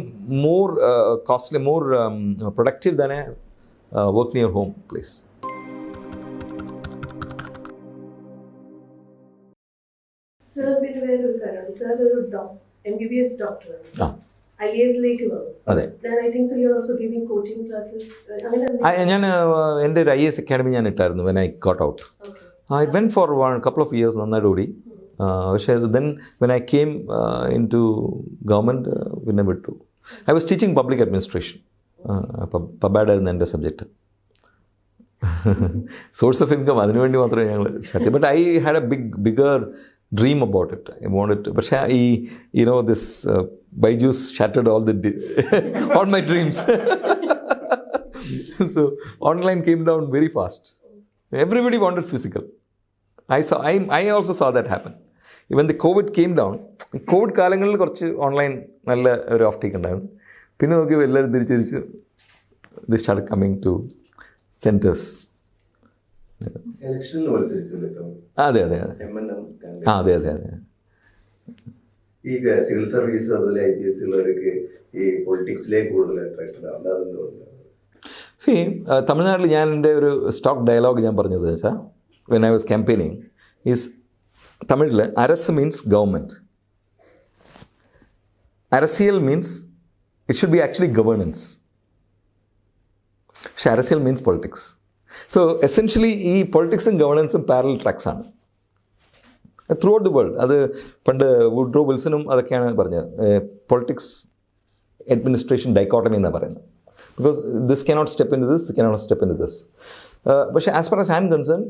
more costly, more productive than a work near home place. Sir, MBBS doctor. IAS ലേക്ക് വന്നു. അതെ. Then I think so you're also giving coaching classes. ഞാൻ എൻ്റെ ഒരു IAS academy ഞാൻ ഇട്ടായിരുന്നു when I got out. Okay. I went for a couple of years നന്നായിട്ട് ഓടി. പക്ഷേ then when I came into government പിന്നെ വിട്ടു. I was teaching public administration. പബാഡായിരുന്നു എൻ്റെ സബ്ജക്റ്റ്. സോഴ്സ് ഓഫ് ഇൻകം അതിനുവേണ്ടി മാത്രമേ ഞങ്ങൾ സ്റ്റാർട്ട് ചെയ്തു. But I had A bigger dream about it. I wanted to. പക്ഷേ this Byju's shattered all all my dreams. So online came down very fast. Everybody wanted physical. I also saw that happen. When the COVID came down, COVID കാലങ്ങളിൽ കുറച്ച് online നല്ല ഒരു ഓഫ്ടേക്ക് ഉണ്ടായിരുന്നു. പിന്നെ നോക്കി എല്ലാവരും തിരിച്ചു they started coming to centers. ഇലക്ഷനിൽ മത്സരിച്ചല്ലോ. അതെ. അതെ. ഈ സിവിൽ സർവീസ് അതുപോലെ IPS ഉള്ളവർക്ക് ഈ പൊളിറ്റിക്സിലേക്ക് കൂടുതൽ അട്രാക്റ്റഡ് ആണ്. അതെന്തുകൊണ്ട്? തമിഴ്നാട്ടിൽ ഞാൻ എൻ്റെ ഒരു സ്റ്റോക്ക് ഡയലോഗ് ഞാൻ പറഞ്ഞത് വെച്ചാൽ when I was campaigning is തമിഴിൽ aras means government, arasiyal means it should be actually governance. പക്ഷെ arasiyal means politics. So essentially ഈ പൊളിറ്റിക്സും ഗവേണൻസും പാരലൽ ട്രാക്സാണ് ത്രൂ ഔട്ട് ദി വേൾഡ്. അത് പണ്ട് വുഡ്രോ വിൽസണും അതൊക്കെയാണ് പറഞ്ഞത്. പൊളിറ്റിക്സ് അഡ്മിനിസ്ട്രേഷൻ ഡൈക്കോട്ടമി എന്നാണ് പറയുന്നത്. Because this cannot step into this cannot step into this. പക്ഷേ as far as I am concern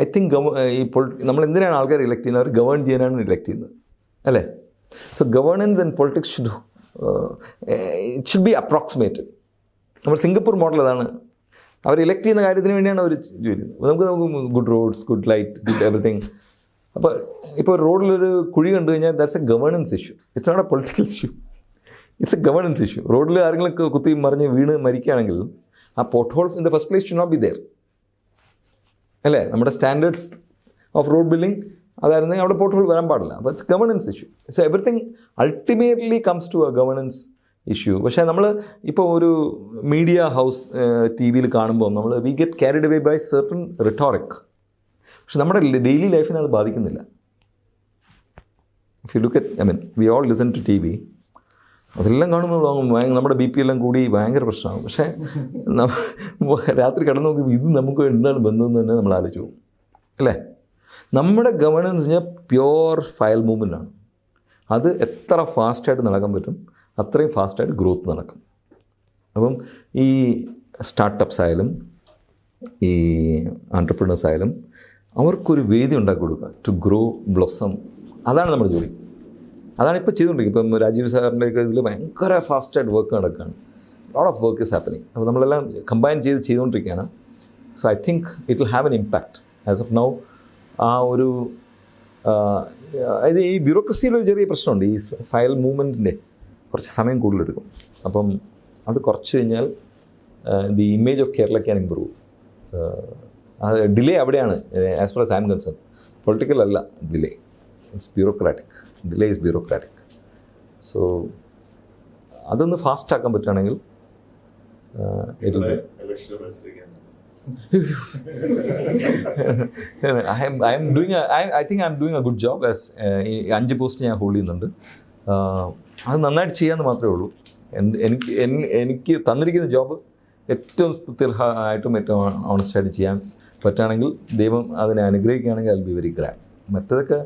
I think ഈ നമ്മൾ എന്തിനാണ് ആൾക്കാർ ഇലക്ട് ചെയ്യുന്നത്? അവർ ഗവേൺ ചെയ്യാനാണ് ഇലക്ട് ചെയ്യുന്നത് അല്ലേ? So governance and politics should be approximated. നമ്മൾ സിംഗപ്പൂർ മോഡൽ അതാണ്. അവർ ഇലക്ട് ചെയ്യുന്ന കാര്യത്തിന് വേണ്ടിയാണ് അവർ ചെയ്യുന്നത്. നമുക്ക് good roads, good light, good everything. അപ്പോൾ ഇപ്പോൾ റോഡിലൊരു കുഴി കണ്ടു കഴിഞ്ഞാൽ that's a governance issue. It's not a political issue, it's a governance issue. റോഡിൽ ആരെങ്കിലും കുത്തി മറിഞ്ഞ് വീണ് മരിക്കുകയാണെങ്കിൽ ആ pothole in the first place should not be there അല്ലേ? നമ്മുടെ സ്റ്റാൻഡേർഡ്സ് ഓഫ് റോഡ് ബിൽഡിംഗ് അതായിരുന്നെങ്കിൽ അവിടെ പോട്ട് ഹോൾ വരാൻ പാടില്ല. അപ്പോൾ it's governance issue. So everything ultimately comes to a governance issue. പക്ഷേ നമ്മൾ ഇപ്പോൾ ഒരു മീഡിയ ഹൗസ് TV കാണുമ്പോൾ നമ്മൾ we get carried away by certain rhetoric. പക്ഷെ നമ്മുടെ ഡെയിലി ലൈഫിനെ അത് ബാധിക്കുന്നില്ല. If you look at we all listen to TV. അതെല്ലാം കാണുമ്പോൾ നമ്മുടെ BP എല്ലാം കൂടി ഭയങ്കര പ്രശ്നമാകും. പക്ഷേ രാത്രി കിടന്നു നോക്കി ഇത് നമുക്ക് എന്താണ് ബന്ധം എന്ന് തന്നെ നമ്മൾ ആലോചിച്ചു പോകും അല്ലേ? നമ്മുടെ ഗവേണൻസ് ഞാൻ പ്യുവർ ഫയൽ മൂവ്മെൻ്റ് ആണ്. അത് എത്ര ഫാസ്റ്റായിട്ട് നടക്കാൻ പറ്റും അത്രയും ഫാസ്റ്റായിട്ട് ഗ്രോത്ത് നടക്കും. അപ്പം ഈ സ്റ്റാർട്ടപ്സ് ആയാലും ഈ ആൻട്രപ്രണേഴ്സ് ആയാലും അവർക്കൊരു വേദി ഉണ്ടാക്കി കൊടുക്കുക ടു ഗ്രോ ബ്ലോസം. അതാണ് നമ്മുടെ ജോലി. അതാണ് ഇപ്പോൾ ചെയ്തുകൊണ്ടിരിക്കുന്നത്. ഇപ്പം രാജീവ് സാറിൻ്റെ ഇതിൽ ഭയങ്കര ഫാസ്റ്റായിട്ട് വർക്ക് നടക്കുകയാണ്. Lot of work is happening. അപ്പോൾ നമ്മളെല്ലാം കമ്പൈൻ ചെയ്തുകൊണ്ടിരിക്കുകയാണ്. So I think it will have an impact. As of now ആ ഒരു ഇത് ഈ ബ്യൂറോക്രസിയിലൊരു ചെറിയ പ്രശ്നമുണ്ട്. ഈ ഫയൽ മൂവ്മെൻറ്റിൻ്റെ കുറച്ച് സമയം കൂടുതലെടുക്കും. അപ്പം അത് കുറച്ച് കഴിഞ്ഞാൽ the image of Kerala can improve. അത് ഡിലേ അവിടെയാണ് as far as I am concern. Political അല്ല delay, it's bureaucratic. Delay is bureaucratic. So അതൊന്ന് ഫാസ്റ്റ് ആക്കാൻ പറ്റുകയാണെങ്കിൽ I think I'm doing a good job as 5 post ഞാൻ ഹോൾഡ് ചെയ്യുന്നുണ്ട്. അത് നന്നായിട്ട് ചെയ്യാമെന്ന് മാത്രമേ ഉള്ളൂ. എനിക്ക് തന്നിരിക്കുന്ന ജോബ് ഏറ്റവും സ്ഥിരമായിട്ടും ഏറ്റവും ഓണസ്റ്റായിട്ട് ചെയ്യാൻ പറ്റുകയാണെങ്കിൽ ദൈവം അതിനെ അനുഗ്രഹിക്കുകയാണെങ്കിൽ I will be very grand. മറ്റതൊക്കെ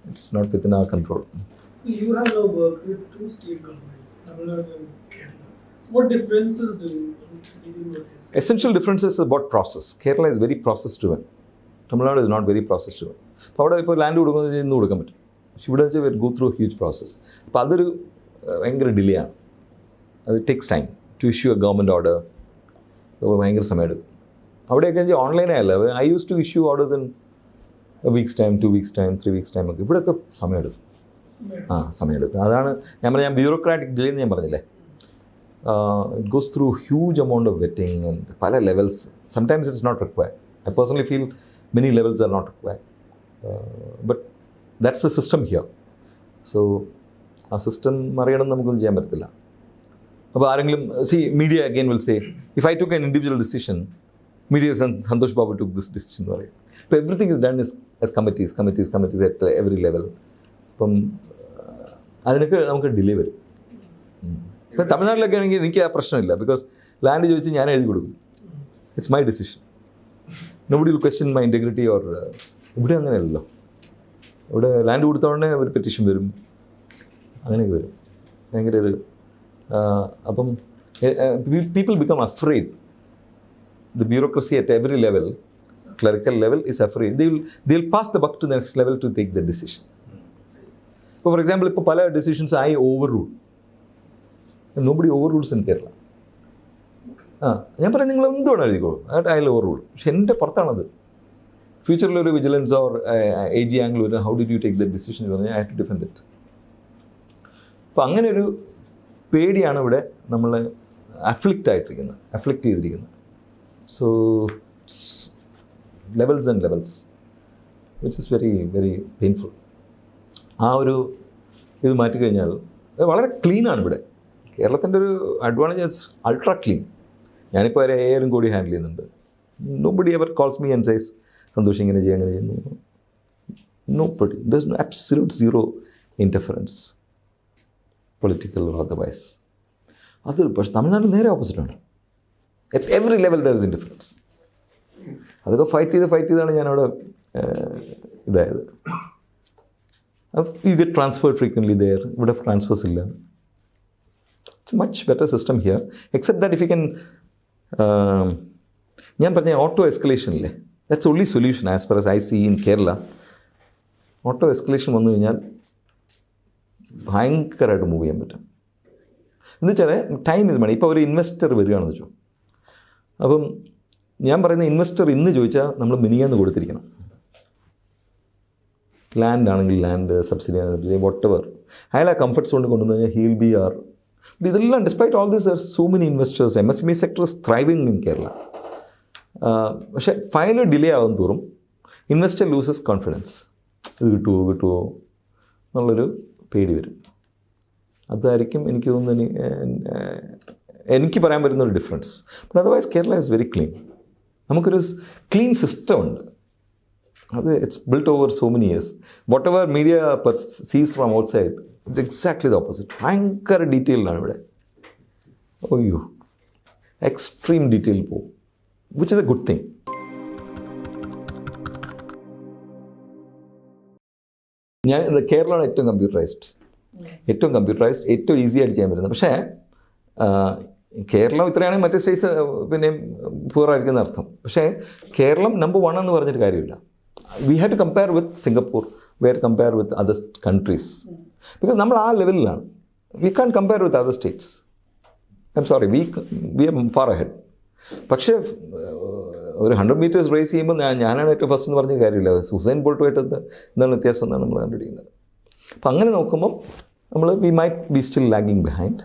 it's not within our control. So you have now worked with 2 state governments, Tamil Nadu and Kerala. So what differences did you notice? Essential differences about process. Kerala is very process driven. Tamil Nadu is not very process driven. അപ്പോൾ അവിടെ ഇപ്പോൾ land കൊടുക്കുന്നത് ഇന്ന് കൊടുക്കാൻ പറ്റും. പക്ഷെ ഇവിടെ വെച്ചാൽ ഗോ ത്രൂ ഹ്യൂജ് പ്രോസസ്സ്. അപ്പോൾ അതൊരു ഭയങ്കര ഡിലേ ആണ്. അത് takes time to issue a government order. ഭയങ്കര സമയമെടുക്കും. അവിടെയൊക്കെ വെച്ചാൽ ഓൺലൈനായല്ല. I use to issue orders in a weeks time, 2 weeks time, 3 weeks time ഒക്കെ. ഇവിടെയൊക്കെ സമയമെടുക്കും. സമയമെടുക്കും. അതാണ് ഞാൻ ബ്യൂറോക്രാറ്റിക് ഡിലേ എന്ന് ഞാൻ പറഞ്ഞില്ലേ. It goes through huge amount of vetting and പല levels. Sometimes it's not required. I personally feel many levels are not required. But that's a system here. So ആ സിസ്റ്റം മറികടന്ന് നമുക്കൊന്നും ചെയ്യാൻ പറ്റത്തില്ല. അപ്പോൾ ആരെങ്കിലും media again will say if I took an individual decision, media Santhosh Babu took this decision എന്ന് പറയും. ഇപ്പോൾ everything is done as committees at every level. അപ്പം അതിനൊക്കെ നമുക്ക് ഡിലേ വരും. ഇപ്പം തമിഴ്നാട്ടിലൊക്കെ ആണെങ്കിൽ എനിക്ക് ആ പ്രശ്നമില്ല. ബിക്കോസ് ലാൻഡ് ചോദിച്ച് ഞാൻ എഴുതി കൊടുക്കും. It's my decision. Nobody will question my integrity or. ഇവിടെ അങ്ങനെയല്ലല്ലോ. ഇവിടെ ലാൻഡ് കൊടുത്തോടനെ ഒരു പെറ്റീഷൻ വരും, അങ്ങനെയൊക്കെ വരും. ഭയങ്കര ഒരു അപ്പം people become afraid. The bureaucracy at every level, clerical level is afraid. They will pass the buck to the next level to take the decision. ഇപ്പോൾ ഫോർ എക്സാമ്പിൾ ഇപ്പോൾ പല decisions I overrule. Nobody overrules in Kerala. ഞാൻ പറയാം നിങ്ങൾ എന്തുവേണം എഴുതിക്കോളൂ, I overrule. പക്ഷെ എൻ്റെ പുറത്താണത്. ഫ്യൂച്ചറിലൊരു വിജിലൻസ് ഓർ AG ആംഗിൾ വരും, how did you take the decision എന്ന് പറഞ്ഞാൽ I have to defend it. അപ്പോൾ അങ്ങനെ ഒരു പേടിയാണ് ഇവിടെ നമ്മൾ അഫ്ലിക്റ്റ് ചെയ്തിരിക്കുന്നത്. So levels and levels which is very very painful. ആ ഒരു ഇത് മാറ്റിക്കഴിഞ്ഞാൽ വളരെ ക്ലീനാണ് ഇവിടെ. കേരളത്തിൻ്റെ ഒരു അഡ്വാൻറ്റേജ് അൾട്രാ ക്ലീൻ. ഞാനിപ്പോൾ ഒരു 1000 കോടി ഹാൻഡിൽ ചെയ്യുന്നുണ്ട്. Nobody ever calls me and says സന്തോഷം ഇങ്ങനെ ചെയ്യുന്നു. Nobody. There is absolute zero interference, political or otherwise. അത് പക്ഷേ തമിഴ്നാട്ടിൽ നേരെ ഓപ്പോസിറ്റാണ്. At every level there is interference. അതൊക്കെ ഫൈറ്റ് ചെയ്താണ് ഞാനവിടെ ഇതായത്. You get transferred frequently there. ഇവിടെ ട്രാൻസ്ഫേഴ്സ് ഇല്ല. It's much better system here. Except that if you can ഞാൻ പറഞ്ഞ ഓട്ടോ എസ്കലേഷനില്ലേ, that's only solution as far as I see in Kerala. Auto escalation വന്നു കഴിഞ്ഞാൽ ഭയങ്കരമായിട്ട് മൂവ് ചെയ്യാൻ പറ്റും. എന്ന് വെച്ചാൽ ടൈം ഇസ് മണി. ഇപ്പോൾ ഒരു ഇൻവെസ്റ്റർ വരികയാണെന്ന് വെച്ചോ. അപ്പം ഞാൻ പറയുന്ന ഇൻവെസ്റ്റർ ഇന്ന് ചോദിച്ചാൽ നമ്മൾ മിനിയാന്ന് കൊടുത്തിരിക്കണം. ലാൻഡ് ആണെങ്കിൽ ലാൻഡ്, സബ്സിഡി ആണെങ്കിൽ വോട്ട് എവർ, അയാൾ ആ കംഫർട്ട്സ് കൊണ്ട് കൊണ്ടുവന്നു കഴിഞ്ഞാൽ ഹീൽ ബി ആർ. ഇതെല്ലാം despite all this there so many investors. MSME sector is ത്രൈവിങ് in Kerala. പക്ഷേ ഫൈനൽ ഡിലേ ആകും തോറും ഇൻവെസ്റ്റർ ലൂസസ് കോൺഫിഡൻസ്. ഇത് കിട്ടുമോ എന്നുള്ളൊരു പേടി വരും. അതായിരിക്കും എനിക്ക് തോന്നുന്നു എനിക്ക് പറയാൻ പറ്റുന്നൊരു difference. But otherwise Kerala is very clean. നമുക്കൊരു ക്ലീൻ സിസ്റ്റം ഉണ്ട്. അത് it's built over so many years. Whatever media sees from outside, it's exactly the opposite. ഭയങ്കര ഡീറ്റെയിൽഡാണ് ഇവിടെ. അയ്യോ, എക്സ്ട്രീം ഡീറ്റെയിൽ പോകും, which is a good thing. കേരളമാണ് ഏറ്റവും കമ്പ്യൂട്ടറൈസ്ഡ്, ഏറ്റവും ഈസി ആയിട്ട് ചെയ്യാൻ പറ്റുന്നത്. പക്ഷേ കേരളം ഇത്രയാണെങ്കിൽ മറ്റേ സ്റ്റേറ്റ്സ് പിന്നെയും പൂറായിരിക്കുന്ന അർത്ഥം. പക്ഷേ കേരളം നമ്പർ 1 എന്ന് പറഞ്ഞിട്ട് കാര്യമില്ല. We have to compare with Singapore, we have to compare with other countries, because നമ്മൾ ആ ലെവലിലാണ്. We can compare with other states. I'm sorry, we are far ahead. പക്ഷേ ഒരു 100 മീറ്റേഴ്സ് റേസ് ചെയ്യുമ്പോൾ ഞാനാണ് ഏറ്റവും ഫസ്റ്റ് എന്ന് പറഞ്ഞ കാര്യമില്ല. ഹുസൈൻ ബോൾട്ടുമായിട്ട് എന്താണ് വ്യത്യാസം എന്നാണ് നമ്മൾ കണ്ടുപിടിക്കുന്നത്. അപ്പം അങ്ങനെ നോക്കുമ്പം V might be still lagging behind.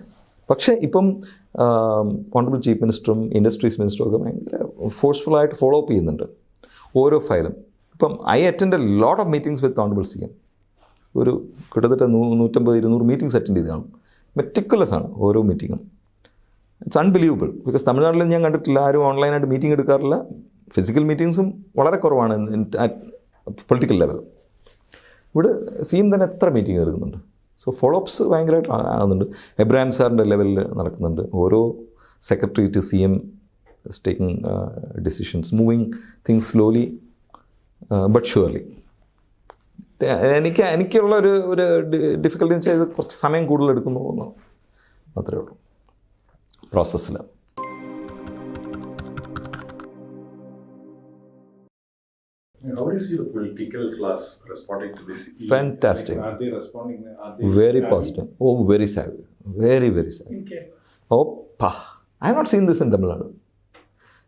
പക്ഷേ ഇപ്പം ഓണറബിൾ ചീഫ് മിനിസ്റ്ററും ഇൻഡസ്ട്രീസ് മിനിസ്റ്ററും ഒക്കെ ഭയങ്കര ഫോഴ്സ്ഫുള്ളായിട്ട് ഫോളോ അപ്പ് ചെയ്യുന്നുണ്ട് ഓരോ ഫയലും. ഇപ്പം I attend A lot of meetings with honourable CM. ഒരു കിട്ടത്തட்ட 150-200 മീറ്റിംഗ്സ് അറ്റൻഡ് ചെയ്ത് കാണും. മെറ്റിക്കുലസ് ആണ് ഓരോ മീറ്റിങ്ങും. It's unbelievable. ബിക്കോസ് തമിഴ്നാട്ടിൽ ഞാൻ കണ്ടിട്ടില്ല ആരും ഓൺലൈനായിട്ട് മീറ്റിംഗ് എടുക്കാറില്ല. ഫിസിക്കൽ മീറ്റിംഗ്സും വളരെ കുറവാണ് പൊളിറ്റിക്കൽ ലെവൽ. ഇവിടെ CM തന്നെ എത്ര മീറ്റിംഗ് എടുക്കുന്നുണ്ട്. സോ ഫോളോ അപ്സ് ഭയങ്കരമായിട്ട് ആകുന്നുണ്ട്. എബ്രാഹിം സാറിൻ്റെ ലെവലിൽ നടക്കുന്നുണ്ട്. ഓരോ secretary to CM taking decisions, moving things slowly but surely. എനിക്കുള്ള ഒരു ഡിഫിക്കൽട്ടി എന്ന് വെച്ചാൽ കുറച്ച് സമയം കൂടുതൽ എടുക്കുന്നു എന്ന് മാത്രമേ ഉള്ളൂ പ്രോസസ്സിൽ. How do you see the political class responding to this? Fantastic. Like, are they responding? Are they Very savvy? positive. Oh, very savvy. Very, very savvy. In Kerala. Oh, I have not seen this in Tamil Nadu.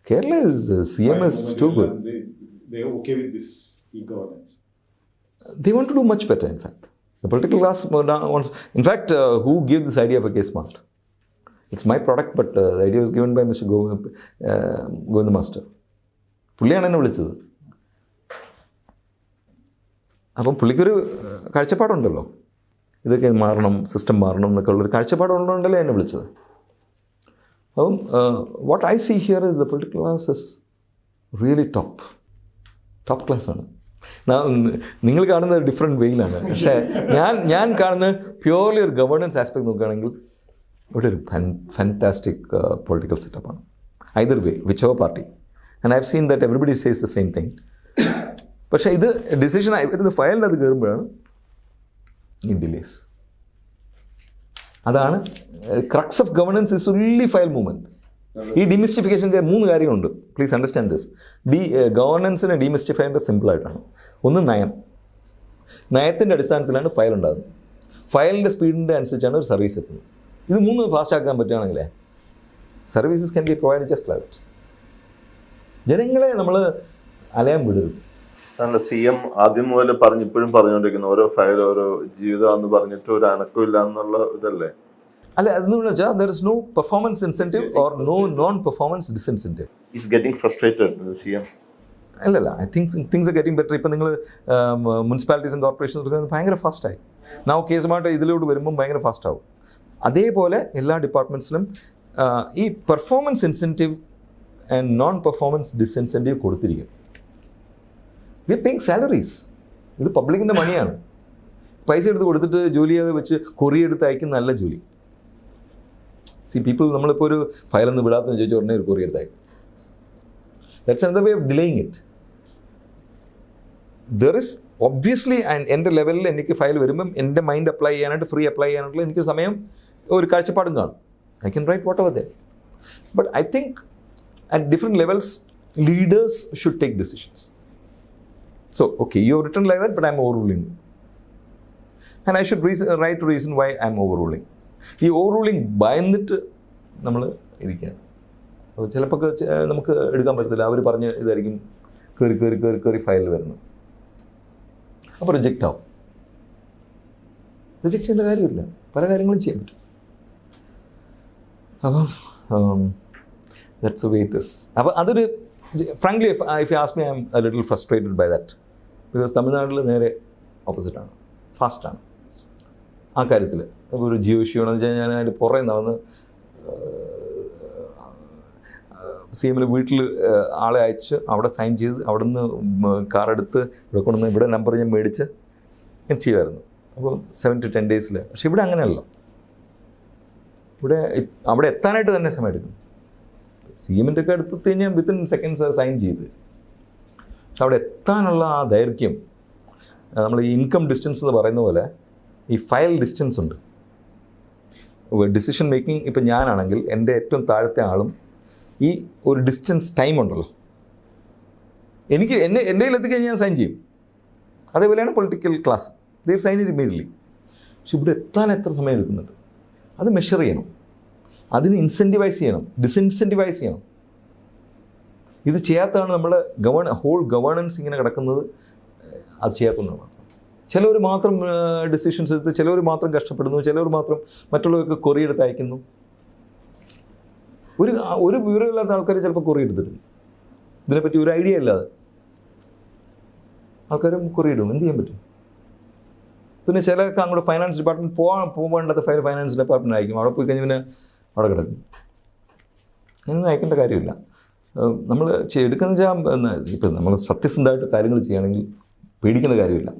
Kerala is, CM is too good. They're okay with this e-governance. They want to do much better, in fact. The political class wants... In fact, who gave this idea of a K-Smart? It's my product, but the idea was given by Mr. Govinda Master. പുള്ളിയാണ് എന്നെ വിളിച്ചത്. അപ്പം പുള്ളിക്കൊരു കാഴ്ചപ്പാടുണ്ടല്ലോ, ഇതൊക്കെ മാറണം, system മാറണം എന്നൊക്കെ ഉള്ളൊരു കാഴ്ചപ്പാടുള്ളതുകൊണ്ടല്ലേ എന്നെ വിളിച്ചത്. അപ്പം what I see here is the political class is really top ക്ലാസ്സാണ്. നിങ്ങൾ കാണുന്നത് ഡിഫറെൻറ്റ് വേയിലാണ്. പക്ഷേ ഞാൻ കാണുന്നത് പ്യൂർലി ഒരു ഗവേണൻസ് ആസ്പെക്ട് നോക്കുകയാണെങ്കിൽ ഇവിടെ ഒരു ഫാൻറ്റാസ്റ്റിക് പൊളിറ്റിക്കൽ സെറ്റപ്പാണ്. Either way, which over party. And I have seen that everybody says the same thing. പക്ഷേ ഇത് ഡിസിഷൻ ആയി വരുന്ന ഫയലിൻ്റെ അത് കയറുമ്പോഴാണ് ഈ ഡിലേസ്. അതാണ് crux of governance is only file movement. ഈ ഡിമിസ്റ്റിഫിക്കേഷൻ ചെയ്യാൻ 3 കാര്യമുണ്ട്. Please understand this. ഗവർണൻസിനെ ഡിമിസ്റ്റിഫൈ ചെയ്യേണ്ടത് സിമ്പിളായിട്ടാണ്. ഒന്ന് നയത്തിൻ്റെ അടിസ്ഥാനത്തിലാണ് ഫയൽ ഉണ്ടാകുന്നത്. ഫയലിൻ്റെ സ്പീഡിൻ്റെ അനുസരിച്ചാണ് ഒരു സർവീസ് എത്തുന്നത്. ഇത് 3 ഫാസ്റ്റ് ആക്കാൻ പറ്റുകയാണെങ്കിലേ services can be provide just like it. ജനങ്ങളെ നമ്മൾ അലയാൻ വിടരുത്. അല്ല, CM ആദ്യം മുതൽ ഇപ്പോഴും പറഞ്ഞുകൊണ്ടിരിക്കുന്ന ഓരോ ഫയൽ ഓരോ ജീവിതമാണെന്ന് പറഞ്ഞിട്ട് ഒരു അനക്കമില്ല എന്നുള്ള ഇതല്ലേ? അല്ല, അതെന്ന് വെച്ചാൽ there is no performance incentive or non performance disincentive. Is getting frustrated CM. അല്ലല്ല, I think things are getting better. ഇപ്പം നിങ്ങൾ മുനിസിപ്പാലിറ്റീസ് ആൻഡ് കോർപ്പറേഷൻസ് ഭയങ്കര ഫാസ്റ്റായി. നാവ് കേസുമായിട്ട് ഇതിലോട്ട് വരുമ്പം ഭയങ്കര ഫാസ്റ്റ് ആവും. അതേപോലെ എല്ലാ ഡിപ്പാർട്ട്മെൻറ്റ്സിലും ഈ performance incentive and non performance disincentive കൊടുത്തിരിക്കും. We are paying salaries. ഇത് പബ്ലിക്കിൻ്റെ മണിയാണ്. പൈസ എടുത്ത് കൊടുത്തിട്ട് ജോലി ചെയ്ത് വെച്ച് കൊറിയ എടുത്ത് അയക്കുന്ന നല്ല ജോലി. പീപ്പിൾ നമ്മളിപ്പോൾ ഒരു ഫയലൊന്നും വിടാത്തെന്ന് ചോദിച്ചാൽ ഉടനെ ഒരു കൊറിയ എടുത്ത് അയക്കും. That's another way of delaying it. There is obviously എൻ്റെ ലെവലിൽ എനിക്ക് ഫയൽ വരുമ്പം എൻ്റെ മൈൻഡ് അപ്ലൈ ചെയ്യാനായിട്ട് ഫ്രീ അപ്ലൈ ചെയ്യാനായിട്ടുള്ള എനിക്ക് സമയം ഒരു കാഴ്ചപ്പാടും കാണും. I can write what ever they. But I think at different levels leaders should take decisions. So, okay, you have written like that, but I'm overruling. And I should write a reason why I'm overruling. ഈ ഓവർറൂളിങ് ഭയന്നിട്ട് നമ്മൾ ഇരിക്കുകയാണ്. അപ്പോൾ ചിലപ്പോൾ നമുക്ക് എടുക്കാൻ പറ്റത്തില്ല. അവർ പറഞ്ഞ് ഇതായിരിക്കും കയറി ഫയലിൽ വരുന്നത്. അപ്പോൾ റിജക്റ്റ് ആവും. റിജക്റ്റ് ചെയ്യേണ്ട കാര്യമില്ല, പല കാര്യങ്ങളും ചെയ്യാൻ പറ്റും. അപ്പം that's a way it is. അപ്പോൾ അതൊരു frankly, if you ask me, I'm a little frustrated by that. Because തമിഴ്നാട്ടിൽ നേരെ ഓപ്പോസിറ്റാണ്, ഫാസ്റ്റാണ് ആ കാര്യത്തിൽ. ഒരു ജിയോ ഇഷ്യൂ ആണെന്ന് വെച്ചാൽ ഞാൻ അതിൻ്റെ പുറകെ നടന്ന് CM വീട്ടിൽ ആളെ അയച്ച് അവിടെ സൈൻ ചെയ്ത് അവിടെ നിന്ന് കാറെടുത്ത് ഇവിടെ കൊണ്ടുവന്ന് ഇവിടെ നമ്പർ ഞാൻ മേടിച്ച് ഞാൻ ചെയ്യുമായിരുന്നു. അപ്പോൾ 7 to 10 days. പക്ഷെ ഇവിടെ അങ്ങനെയല്ല. ഇവിടെ അവിടെ എത്താനായിട്ട് തന്നെ സമയം എടുക്കും. CMൻ്റെ ഒക്കെ അടുത്ത് കഴിഞ്ഞാൽ വിത്തിൻ സെക്കൻഡ്സ് സൈൻ ചെയ്ത്. പക്ഷെ അവിടെ എത്താനുള്ള ആ ദൈർഘ്യം, നമ്മൾ ഈ ഇൻകം ഡിസ്റ്റൻസ് എന്ന് പറയുന്ന പോലെ ഈ ഫയൽ ഡിസ്റ്റൻസ് ഉണ്ട്. ഡിസിഷൻ മേക്കിംഗ് ഇപ്പം ഞാനാണെങ്കിൽ എൻ്റെ ഏറ്റവും താഴത്തെ ആളും ഈ ഒരു ഡിസ്റ്റൻസ് ടൈം ഉണ്ടല്ലോ, എനിക്ക് എൻ്റെ കയ്യിൽ എത്തിക്കഴിഞ്ഞാൽ ഞാൻ സൈൻ ചെയ്യും. അതേപോലെയാണ് political class, they sign it immediately. പക്ഷെ ഇവിടെ എത്താൻ എത്ര സമയം എടുക്കുന്നുണ്ട്, അത് മെഷർ ചെയ്യണം, അതിന് ഇൻസെൻറ്റിവൈസ് ചെയ്യണം, ഡിസിൻസെൻറ്റിവൈസ് ചെയ്യണം. ഇത് ചെയ്യാത്തതാണ് നമ്മുടെ ഹോൾ ഗവേണൻസ് ഇങ്ങനെ കിടക്കുന്നത്. അത് ചെയ്യാത്തതാണ്. ചിലവർ മാത്രം ഡിസിഷൻസ് എടുത്ത്, ചിലവർ മാത്രം കഷ്ടപ്പെടുന്നു, ചിലവർ മാത്രം മറ്റുള്ളവർക്ക് കൊറി എടുത്ത് അയക്കുന്നു. ഒരു വിവരമില്ലാത്ത ആൾക്കാർ ചിലപ്പോൾ കൊറി എടുത്തിട്ടുണ്ട്, ഇതിനെപ്പറ്റി ഒരു ഐഡിയ ഇല്ലാതെ ആൾക്കാരും കൊറി ഇടും. എന്ത് ചെയ്യാൻ പറ്റും? പിന്നെ ചിലർക്ക് അങ്ങോട്ട് ഫൈനാൻസ് ഡിപ്പാർട്ട്മെൻറ്റ് പോകേണ്ടത് ഫൈനാൻസ് ഡിപ്പാർട്ട്മെൻറ്റ് അയക്കും. അവിടെ പോയി കഴിഞ്ഞ് പിന്നെ അവിടെ കിടക്കും. അങ്ങനെയൊന്നും അയക്കേണ്ട കാര്യമില്ല. നമ്മൾ എടുക്കുന്ന വെച്ചാൽ ഇപ്പം നമ്മൾ സത്യസന്ധമായിട്ട് കാര്യങ്ങൾ ചെയ്യുകയാണെങ്കിൽ പേടിക്കേണ്ട കാര്യമില്ല.